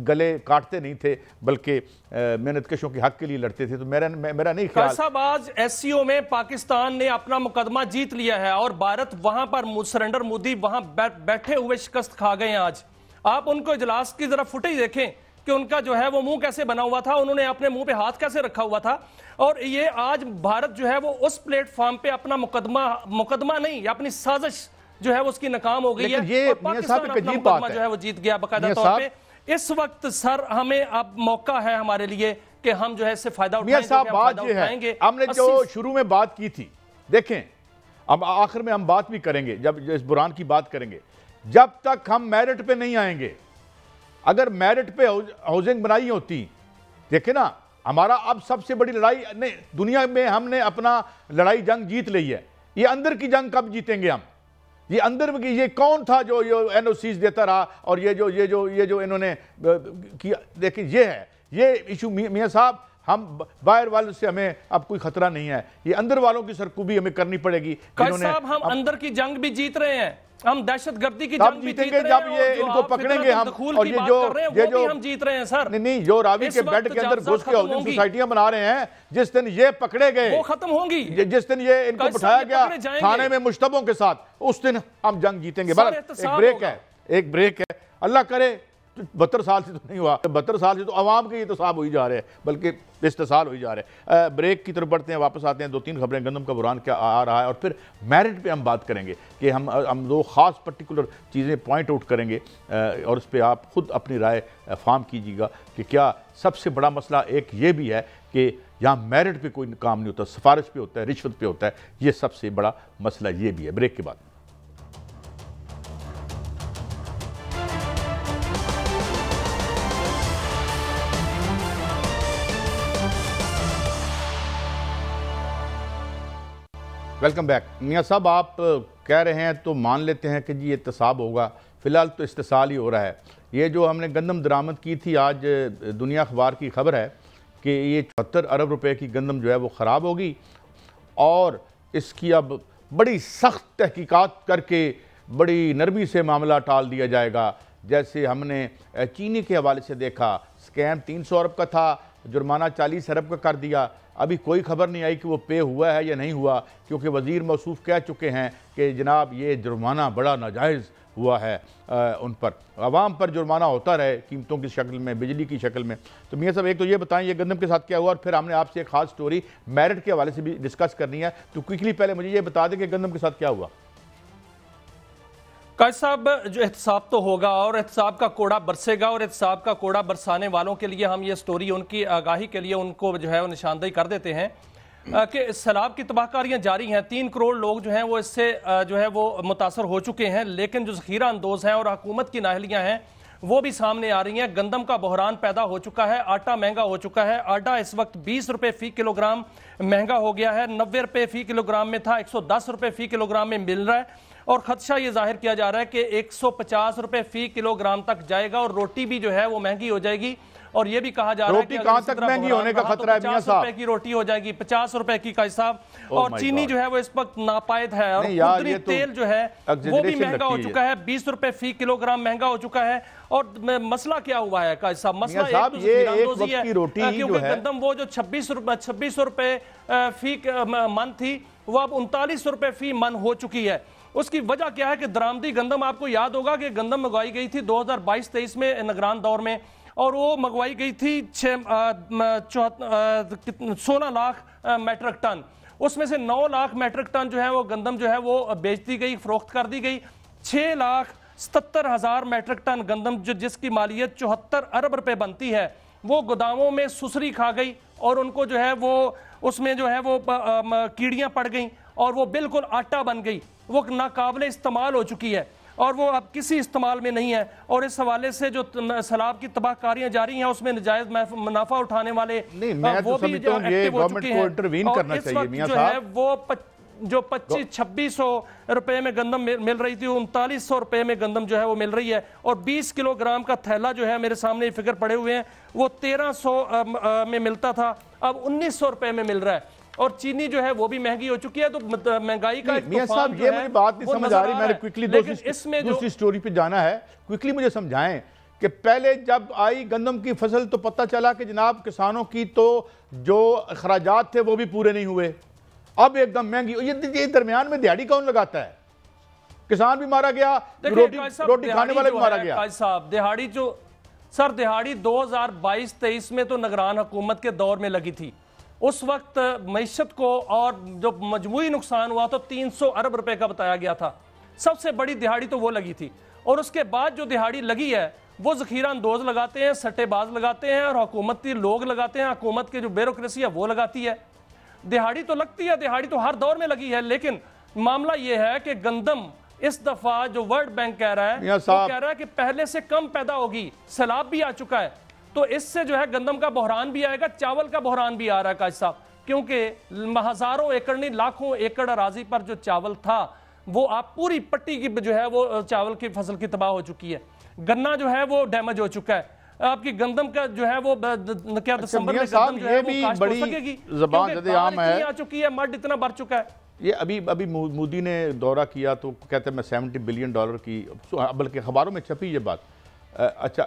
گلے کاٹتے نہیں تھے بلکہ محنت کشوں کے حق کے لیے لڑتے تھے. تو میرا نہیں خیال صاحب آج ایس سی او میں پاکستان نے اپنا مقدمہ جیت لیا ہے، اور بھارت وہاں پر سرنڈر مودی وہاں بیٹھے ہوئے شکست کھا گئے ہیں. آج آپ ان کو اجلاس کی ذرا فوٹیج دیکھیں کہ ان کا جو ہے وہ منہ کیسے بنا ہوا تھا، انہوں نے اپنے منہ پہ ہاتھ کیسے رکھا ہوا تھا، اور یہ آج بھارت جو ہے وہ اس پلیٹ فارم پہ اپنا مقدمہ نہیں، اپنی سازش جو ہے وہ اس کی ناکام ہو گئی ہے، اور پاکستان اپنا مقدمہ جو ہے وہ جیت گیا باقاعدہ طور پہ. اس وقت سر ہمیں اب موقع ہے ہمارے لیے کہ ہم جو ہے اس سے فائدہ اٹھائیں گے. ہم نے جو شروع میں بات کی تھی، دیکھیں اب آخر میں ہم بات بھی کریں گے جب اس بحران کی بات کریں گے، جب تک ہم میرٹ پہ نہیں آئیں گے. اگر میرٹ پہ ہاؤسنگ بنائی ہوتی، دیکھیں نا ہمارا اب سب سے بڑی لڑائی دنیا میں ہم نے اپنا لڑائی جنگ جیت لی ہے. یہ اندر کی جنگ کب جیتیں گے ہم؟ یہ اندر یہ کون تھا جو این او سیز دیتا رہا، اور یہ جو انہوں نے کیا. دیکھیں یہ ہے یہ ایشو میاں صاحب، ہم باہر والوں سے ہمیں اب کوئی خطرہ نہیں ہے، یہ اندر والوں کی سرکوبی ہمیں کرنی پڑے گی. قائد صاحب ہم اندر کی جنگ بھی جیت رہے ہیں، ہم دہشت گردی کی جنگ بھی جیت رہے ہیں، جب یہ ان کو پکڑیں گے ہم، اور یہ جو ہم جیت رہے ہیں سر. نہیں جو راوی کے بیڈ کے اندر گھس کے ہاؤسنگ سوسائٹیاں بنا رہے ہیں، جس دن یہ پکڑے گئے وہ ختم ہوں گی، جس دن یہ ان کو بٹھایا گیا تھانے میں مشتبوں کے ساتھ، اس دن ہم جنگ جیتیں گے. ایک بریک ہے اللہ کرے 72 سال سے تو نہیں ہوا، 72 سال سے تو عوام کے یہ احتساب ہوئی جا رہے ہیں بلکہ استحصال ہوئی جا رہے ہیں. بریک کی طرف بڑھتے ہیں، واپس آتے ہیں. 2-3 خبریں گندم کا بحران کیا آ رہا ہے، اور پھر میرٹ پہ ہم بات کریں گے کہ ہم دو خاص پرٹیکولر چیزیں پوائنٹ آؤٹ کریں گے، اور اس پہ آپ خود اپنی رائے فارم کیجیے گا کہ کیا سب سے بڑا مسئلہ ایک یہ بھی ہے کہ یہاں میرٹ پہ کوئی کام نہیں ہوتا، سفارش پہ ہوتا ہے، رشوت پہ ہوتا ہے. یہ سب سے بڑا مسئلہ یہ بھی ہے. بریک کے بعد ویلکم بیک. میاں صاحب آپ کہہ رہے ہیں تو مان لیتے ہیں کہ جی احتساب ہوگا، فی الحال تو استحصال ہی ہو رہا ہے. یہ جو ہم نے گندم درآمد کی تھی، آج دنیا اخبار کی خبر ہے کہ یہ 74 ارب روپے کی گندم جو ہے وہ خراب ہوگی، اور اس کی اب بڑی سخت تحقیقات کر کے بڑی نرمی سے معاملہ ٹال دیا جائے گا. جیسے ہم نے چینی کے حوالے سے دیکھا، سکیم 300 ارب کا تھا، جرمانہ 40 ارب کا کر دیا. ابھی کوئی خبر نہیں آئی کہ وہ پے ہوا ہے یا نہیں ہوا، کیونکہ وزیر موصوف کہہ چکے ہیں کہ جناب یہ جرمانہ بڑا ناجائز ہوا ہے. ان پر عوام پر جرمانہ ہوتا رہے قیمتوں کی شکل میں، بجلی کی شکل میں. تو میاں صاحب ایک تو یہ بتائیں یہ گندم کے ساتھ کیا ہوا، اور پھر ہم نے آپ سے ایک خاص سٹوری میرٹ کے حوالے سے بھی ڈسکس کرنی ہے. تو کوئکلی پہلے مجھے یہ بتا دیں کہ گندم کے ساتھ کیا ہوا. قائد صاحب جو احتساب تو ہوگا، اور احتساب کا کوڑا برسے گا، اور احتساب کا کوڑا برسانے والوں کے لیے ہم یہ سٹوری ان کی آگاہی کے لیے ان کو جو ہے وہ نشاندہی کر دیتے ہیں. کہ سیلاب کی تباہ کاریاں جاری ہیں، 3 کروڑ لوگ جو ہیں وہ اس سے جو ہے وہ متاثر ہو چکے ہیں، لیکن جو ذخیرہ اندوز ہیں اور حکومت کی نااہلیاں ہیں وہ بھی سامنے آ رہی ہیں۔ گندم کا بحران پیدا ہو چکا ہے، آٹا مہنگا ہو چکا ہے، آٹا اس وقت 20 روپے فی کلو گرام مہنگا ہو گیا ہے، 90 روپے فی کلو گرام میں تھا، 110 روپے فی کلو گرام میں مل رہا ہے، اور خدشہ یہ ظاہر کیا جا رہا ہے کہ 150 روپے فی کلو گرام تک جائے گا، اور روٹی بھی جو ہے وہ مہنگی ہو جائے گی، اور یہ بھی کہا جا رہا ہے کہ روٹی کہاں تک مہنگی ہونے کا خطرہ ہے میاں صاحب؟ 50 روپے کی روٹی ہو جائے گی، 50 روپے کی قائد صاحب، اور چینی جو ہے وہ اس وقت ناپائد ہے، اور خوردنی تیل جو ہے وہ بھی مہنگا ہو چکا ہے، 20 روپے فی کلو گرام مہنگا ہو چکا ہے۔ اور مسئلہ کیا ہوا ہے قائد صاحب؟ مسئلہ ایک تو ذخیرہ اندوزی ہے، کیونکہ گندم وہ جو 2600 روپے فی من تھی وہ اب 3900 روپے فی من ہو چکی ہے۔ اس کی وجہ کیا ہے کہ درآمدی گندم، آپ کو یاد ہوگا کہ گندم منگوائی گئی تھی 2022-23 میں نگران دور میں، اور وہ منگوائی گئی تھی 16 لاکھ میٹرک ٹن، اس میں سے 9 لاکھ میٹرک ٹن جو ہے وہ گندم جو ہے وہ بیچ دی گئی، فروخت کر دی گئی، 6,77,000 میٹرک ٹن گندم جس کی مالیت 74 ارب روپے بنتی ہے وہ گوداموں میں سسری کھا گئی، اور ان کو جو ہے وہ اس میں جو ہے وہ کیڑیاں پڑ گئیں، اور وہ بالکل آٹا بن گئی، وہ ناقابل استعمال ہو چکی ہے، اور وہ اب کسی استعمال میں نہیں ہے۔ اور اس حوالے سے جو سیلاب کی تباہ کاریاں جاری ہیں اس میں نجائز منافع اٹھانے والے وہ بھی جو ایکٹیو ہو چکے ہیں، اور اس وقت جو ہے وہ جو 2500 روپے میں گندم مل رہی تھی 3900 روپے میں گندم جو ہے وہ مل رہی ہے، اور 20 کلو گرام کا تھیلا جو ہے میرے سامنے فگر پڑے ہوئے ہیں وہ 1300 میں ملتا تھا، اب 1900 روپے میں مل رہا ہے، اور چینی جو ہے وہ بھی مہنگی ہو چکی ہے۔ تو مہنگائی کا میاں صاحب یہ مجھے بات نہیں سمجھ آ رہی، میں نے کوئکلی دوسری سٹوری پہ جانا ہے، کوئکلی مجھے سمجھائیں کہ پہلے جب آئی گندم کی فصل تو پتہ چلا کہ جناب کسانوں کی تو جو اخراجات تھے وہ بھی پورے نہیں ہوئے، اب ایک دم مہنگی، یہ درمیان میں دیہڑی کون لگاتا ہے؟ کسان بھی مارا گیا، روٹی کھانے والا بھی مارا گیا۔ قائد صاحب دہاڑی جو دہاڑی 2022-23 میں تو نگران حکومت کے دور میں لگی تھی، اس وقت معیشت کو اور جو مجموعی نقصان ہوا تو 300 ارب روپے کا بتایا گیا تھا، سب سے بڑی دہاڑی تو وہ لگی تھی، اور اس کے بعد جو دہاڑی لگی ہے وہ ذخیرہ اندوز لگاتے ہیں، سٹے باز لگاتے ہیں، اور حکومتی لوگ لگاتے ہیں، حکومت کے جو بیوروکریسی ہے وہ لگاتی ہے۔ دہاڑی تو لگتی ہے، دہاڑی تو ہر دور میں لگی ہے، لیکن معاملہ یہ ہے کہ گندم اس دفعہ جو ورلڈ بینک کہہ رہا ہے وہ کہہ رہا ہے کہ پہلے سے کم پیدا ہوگی، سیلاب بھی آ چکا ہے، تو اس سے جو ہے گندم کا بحران بھی آئے گا، چاول کا بحران بھی آ رہا ہے قائد صاحب، کیونکہ ہزاروں ایکڑ نہیں لاکھوں ایکڑ اراضی پر جو چاول تھا وہ آپ پوری پٹی کی جو ہے وہ چاول کی فصل کی تباہ ہو چکی ہے، گنا جو ہے وہ ڈیمیج ہو چکا ہے، آپ کی گندم کا جو ہے وہ کیا دسمبر میں گندم جو ہے وہ کاشت ہو سکے گی، کیونکہ بار اتنی آ چکی ہے، مڈ اتنا بڑھ چکا ہے۔ یہ ابھی مودی نے دورہ کیا تو کہتے ہیں میں $70 بلین کی، بلکہ خبروں میں چھپی یہ بات، اچھا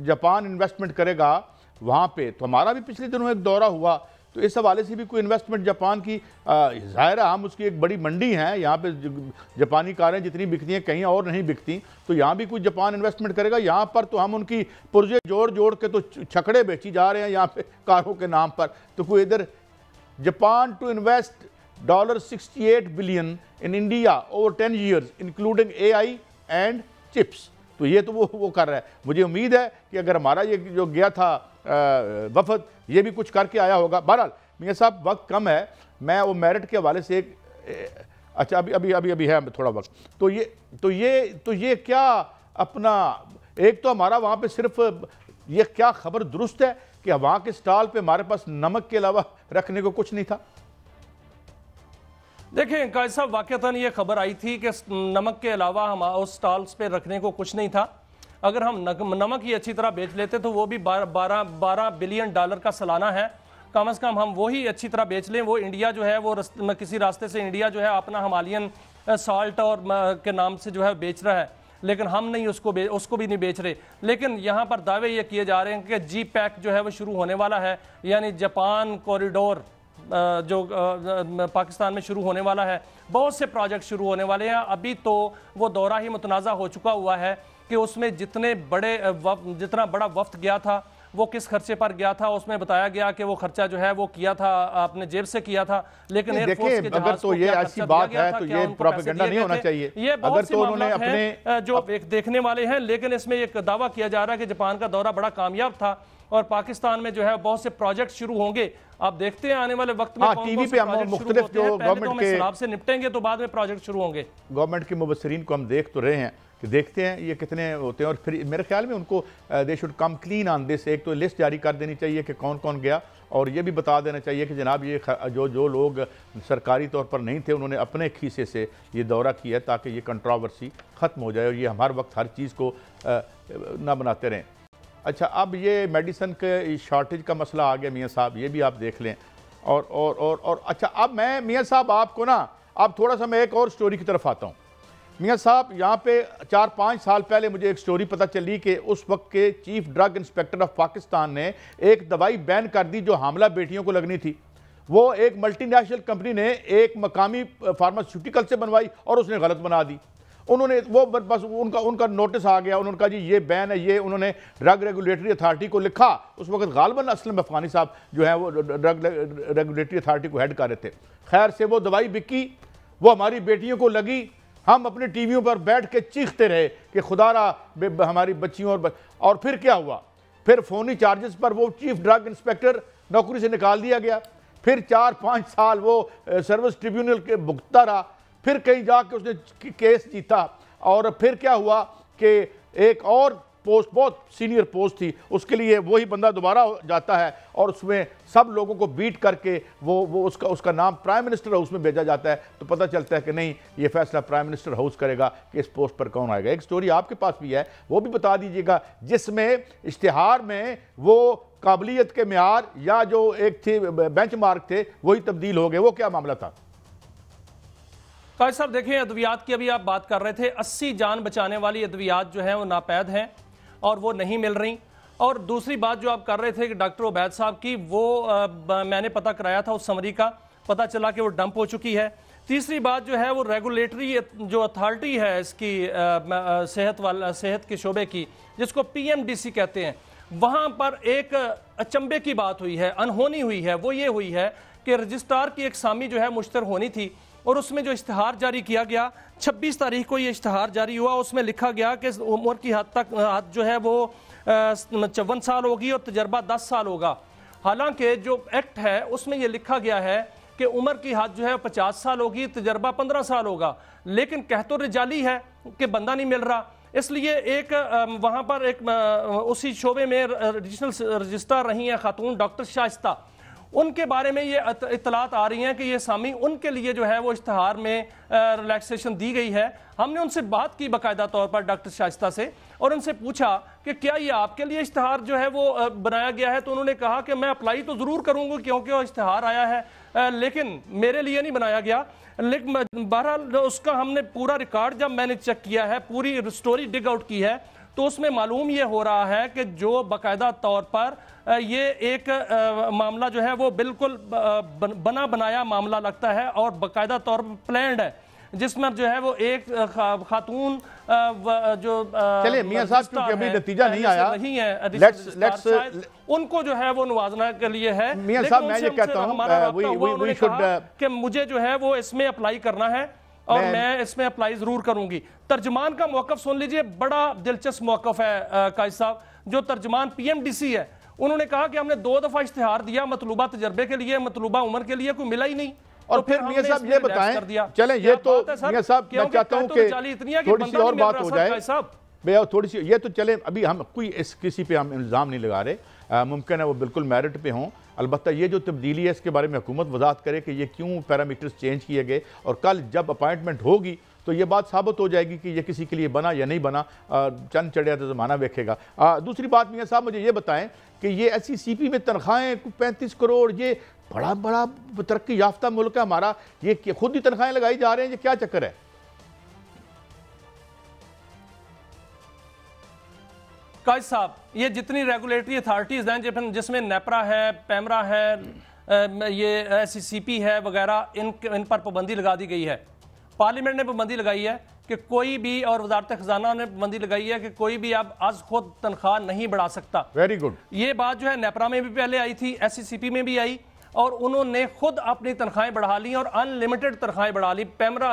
جاپان انویسٹمنٹ کرے گا وہاں پہ، تو ہمارا بھی پچھلے دنوں ایک دورہ ہوا، تو اس حوالے سے بھی کوئی انویسٹمنٹ جاپان کی، ظاہر ہے ہم اس کی ایک بڑی منڈی ہیں، یہاں پہ جاپانی کاریں جتنی بکتی ہیں کہیں اور نہیں بکتی، تو یہاں بھی کوئی جاپان انویسٹمنٹ کرے گا، یہاں پر تو ہم ان کی پرزے جوڑ کے تو چھکڑے بیچی جا رہے ہیں یہاں پہ کاروں کے نام پر، تو کوئی ادھر Japan to invest $68 billion in India over 10 years including AI and chips، تو یہ تو وہ کر رہا ہے، مجھے امید ہے کہ اگر ہمارا یہ جو گیا تھا وفد یہ بھی کچھ کر کے آیا ہوگا۔ بہرحال میاں صاحب وقت کم ہے، میں وہ میرٹ کے حوالے سے اچھا ابھی ہے تھوڑا وقت، تو یہ کیا اپنا ایک تو ہمارا وہاں پہ صرف یہ کیا خبر درست ہے کہ وہاں کے سٹال پہ ہمارے پاس نمک کے علاوہ رکھنے کو کچھ نہیں تھا؟ دیکھیں قائد صاحب واقعتاً یہ خبر آئی تھی کہ نمک کے علاوہ ہم اس سٹالز پہ رکھنے کو کچھ نہیں تھا، اگر ہم نمک ہی اچھی طرح بیچ لیتے تو وہ بھی $12 بلین کا سالانہ ہے، کم از کم ہم وہی اچھی طرح بیچ لیں، وہ انڈیا جو ہے وہ کسی راستے سے انڈیا جو ہے اپنا ہمالین سالٹ اور کے نام سے جو ہے بیچ رہا ہے، لیکن ہم نہیں اس کو بھی نہیں بیچ رہے، لیکن یہاں پر دعوے یہ کیے جا رہے ہیں کہ جی پیک جو ہے وہ شروع ہونے والا ہے، یعنی جاپان کوریڈور جو پاکستان میں شروع ہونے والا ہے، بہت سے پروجیکٹ شروع ہونے والے ہیں، ابھی تو وہ دورہ ہی متنازع ہو چکا ہوا ہے کہ اس میں جتنا بڑا وفد گیا تھا وہ کس خرچے پر گیا تھا، اس میں بتایا گیا کہ وہ خرچہ جو ہے وہ کیا تھا اپنے جیب سے کیا تھا، لیکن ایئر فورس کے جہاز کو کیا خرچہ دیا گیا تھا، کیا ان کو پیسے دیے گئے تھے، یہ بہت سی معاملات ہیں جو ایک دیکھنے والے ہیں، لیکن اس میں ایک دعویٰ کیا جا رہا ہے کہ جاپان کا دورہ بڑا کامیاب تھا، اور پاکستان میں جو ہے بہت سے پروجیکٹ شروع ہوں گے. آپ دیکھتے ہیں آنے والے وقت میں ٹی وی پہ ہم مختلف جو گورنمنٹ کے سیلاب سے نپٹیں گے تو بعد میں پروجیکٹ شروع ہوں گے. گورنمنٹ کے مبصرین کو ہم دیکھ تو رہے ہیں کہ دیکھتے ہیں یہ کتنے ہوتے ہیں، اور پھر میرے خیال میں ان کو دے شوڈ کم کلین آن دس. ایک تو لسٹ جاری کر دینی چاہیے کہ کون کون گیا، اور یہ بھی بتا دینا چاہیے کہ جناب یہ جو لوگ سرکاری طور پر نہیں تھے انہوں نے اپنے کھیسے سے یہ دورہ کیا ہے تاکہ یہ کنٹراورسی ختم ہو جائے اور یہ ہر وقت ہر چیز کو نہ بناتے رہیں. اچھا، اب یہ میڈیسن کے شارٹیج کا مسئلہ آ گیا میاں صاحب، یہ بھی آپ دیکھ لیں. اور اچھا، اب میں میاں صاحب آپ کو نا اب تھوڑا سا میں ایک اور سٹوری کی طرف آتا ہوں. میاں صاحب یہاں پہ 4-5 سال پہلے مجھے ایک سٹوری پتہ چلی کہ اس وقت کے chief drug inspector of Pakistan نے ایک دوائی بین کر دی جو حاملہ بیٹیوں کو لگنی تھی. وہ ایک ملٹی نیشنل کمپنی نے ایک مقامی فارماسیوٹیکل سے بنوائی اور اس نے غلط بنا دی. انہوں نے وہ بس ان کا نوٹس آ گیا، انہوں نے کہا جی یہ بین ہے. یہ انہوں نے ڈرگ ریگولیٹری اتھارٹی کو لکھا. اس وقت غالباً اسلم افغانی صاحب جو ہیں وہ ڈرگ ریگولیٹری اتھارٹی کو ہیڈ کر رہے تھے. خیر سے وہ دوائی بکی، وہ ہماری بیٹیوں کو لگی. ہم اپنے ٹی ویوں پر بیٹھ کے چیختے رہے کہ خدا را ہماری بچیوں اور پھر کیا ہوا؟ پھر فونی چارجز پر وہ چیف ڈرگ انسپیکٹر نوکری سے نکال دیا گیا. پھر 4-5 سال وہ سروس ٹریبیونل کے بھگتتا رہا. پھر کہیں جا کے اس نے کیس جیتا. اور پھر کیا ہوا کہ ایک اور پوسٹ، بہت سینئر پوسٹ تھی، اس کے لیے وہی بندہ دوبارہ جاتا ہے اور اس میں سب لوگوں کو بیٹ کر کے وہ اس کا نام پرائم منسٹر ہاؤس میں بھیجا جاتا ہے. تو پتہ چلتا ہے کہ نہیں، یہ فیصلہ پرائم منسٹر ہاؤس کرے گا کہ اس پوسٹ پر کون آئے گا. ایک سٹوری آپ کے پاس بھی ہے، وہ بھی بتا دیجیے گا، جس میں اشتہار میں وہ قابلیت کے معیار یا جو ایک تھی بینچ مارک تھے وہی تبدیل ہو گئے. وہ کیا معاملہ تھا؟ قائد صاحب دیکھیں، ادویات کی ابھی آپ بات کر رہے تھے. 80 جان بچانے والی ادویات جو ہیں وہ ناپید ہیں اور وہ نہیں مل رہی. اور دوسری بات جو آپ کر رہے تھے کہ ڈاکٹر عبید صاحب کی، وہ میں نے پتہ کرایا تھا اس سمری کا، پتہ چلا کہ وہ ڈمپ ہو چکی ہے. تیسری بات جو ہے وہ ریگولیٹری جو اتھارٹی ہے اس کی صحت کے شعبے کی، جس کو PMDC کہتے ہیں، وہاں پر ایک اچنبے کی بات ہوئی ہے، انہونی ہوئی ہے. وہ یہ ہوئی ہے کہ رجسٹرار کی ایک سامی جو ہے مشتر ہونی تھی، اور اس میں جو اشتہار جاری کیا گیا 26 تاریخ کو یہ اشتہار جاری ہوا. اس میں لکھا گیا کہ عمر کی حد جو ہے وہ 54 سال ہوگی اور تجربہ 10 سال ہوگا. حالانکہ جو ایکٹ ہے اس میں یہ لکھا گیا ہے کہ عمر کی حد جو ہے 50 سال ہوگی، تجربہ 15 سال ہوگا. لیکن کہہ تو رجالی ہے کہ بندہ نہیں مل رہا. اس لیے ایک وہاں پر ایک اسی شعبے میں ایڈیشنل رجسٹرار رہی ہیں خاتون ڈاکٹر شائستہ، ان کے بارے میں یہ اطلاعات آ رہی ہیں کہ یہ سامی ان کے لیے جو ہے وہ اشتہار میں ریلیکسیشن دی گئی ہے. ہم نے ان سے بات کی باقاعدہ طور پر ڈاکٹر شائستہ سے، اور ان سے پوچھا کہ کیا یہ آپ کے لیے اشتہار جو ہے وہ بنایا گیا ہے؟ تو انہوں نے کہا کہ میں اپلائی تو ضرور کروں گا کیونکہ وہ اشتہار آیا ہے، لیکن میرے لیے نہیں بنایا گیا. لیکن بہرحال اس کا ہم نے پورا ریکارڈ جب میں نے چیک کیا ہے، پوری سٹوری ڈگ آؤٹ کی ہے، تو اس میں معلوم یہ ہو رہا ہے کہ جو باقاعدہ طور پر یہ ایک معاملہ جو ہے وہ بالکل بنا بنایا معاملہ لگتا ہے اور باقاعدہ طور پر پلانڈ ہے، جس میں جو ہے وہ ایک خاتون جو چلیں میاں صاحب کیونکہ ابھی نتیجہ نہیں آیا، ان کو جو ہے وہ نوازنا کے لیے ہے. میاں صاحب میں یہ کہتا ہوں کہ مجھے جو ہے وہ اس میں اپلائی کرنا ہے اور میں اس میں اپلائی ضرور کروں گی. ترجمان کا موقف سن لیجئے، بڑا دلچسپ موقف ہے قائد صاحب. جو ترجمان PMDC ہے انہوں نے کہا کہ ہم نے 2 دفعہ اشتہار دیا مطلوبہ تجربے کے لیے، مطلوبہ عمر کے لیے، کوئی ملا ہی نہیں. اور پھر میاں صاحب یہ بتائیں، چلیں یہ تو میاں صاحب میں چاہتا ہوں کہ تھوڑی سی اور بات ہو جائے، تھوڑی سی یہ تو چلیں ابھی ہم کوئی کسی پہ ہم الزام نہیں لگا رہے، ممکن ہے وہ بالکل میرٹ پہ ہوں. البتہ یہ جو تبدیلی ہے اس کے بارے میں حکومت وضاحت کرے کہ یہ کیوں پیرامیٹرز چینج کیے گئے، اور کل جب اپائنٹمنٹ ہوگی تو یہ بات ثابت ہو جائے گی کہ یہ کسی کے لیے بنا یا نہیں بنا. چند چڑھیا تو زمانہ دیکھے گا. دوسری بات میاں صاحب مجھے یہ بتائیں کہ یہ SCCP میں تنخواہیں 35 کروڑ، یہ بڑا ترقی یافتہ ملک ہے ہمارا، یہ خود ہی تنخواہیں لگائی جا رہے ہیں، یہ کیا چکر ہے؟ قائد صاحب، یہ جتنی ریگولیٹری اتھارٹیز ہیں جس میں نیپرا ہے، پیمرا ہے، یہ SCCP ہے وغیرہ، ان پر پابندی لگا دی گئی ہے. پارلیمنٹ نے پابندی لگائی ہے کہ کوئی بھی، اور وزارت خزانہ نے پابندی لگائی ہے کہ کوئی بھی اب از خود تنخواہ نہیں بڑھا سکتا. Very good. یہ بات جو ہے نیپرا میں بھی پہلے آئی تھی، SCCP میں بھی آئی، اور انہوں نے خود اپنی تنخواہیں بڑھا لی اور ان لمیٹڈ تنخواہیں بڑھا لی.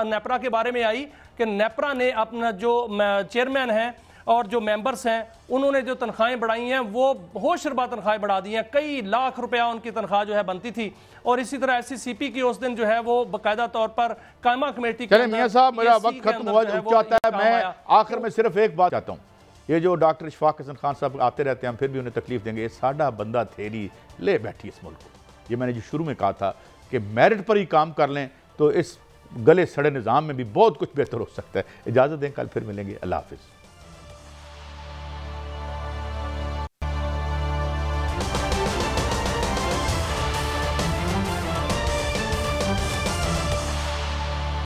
نیپرا کے بارے میں آئی کہ نیپرا نے اپنا جو چیئرمین ہیں اور جو ممبرس ہیں انہوں نے جو تنخواہیں بڑھائی ہیں وہ ہوش ربا تنخواہیں بڑھا دی ہیں، کئی لاکھ روپیہ ان کی تنخواہ جو ہے بنتی تھی، اور اسی طرح ایس سی سی پی کی اس دن جو ہے وہ باقاعدہ طور پر قائمہ کمیٹی چلیں میاں صاحب میرا وقت ختم ہوا چاہتا ہے، میں آخر میں صرف ایک بات چاہتا ہوں، یہ جو ڈاکٹر اشفاق حسن خان صاحب آتے رہتے ہیں ہم پھر بھی انہیں تکلیف دیں گے، یہ ساڈا بندہ تھیری لے بیٹھی اس ملک کو، یہ میں نے جو شروع میں کہا تھا کہ میرٹ پر ہی کام کر لیں تو اس گلے سڑے نظام میں بھی بہت کچھ بہتر ہو سکتا ہے۔ اجازت دیں، کل پھر ملیں گے، اللہ حافظ۔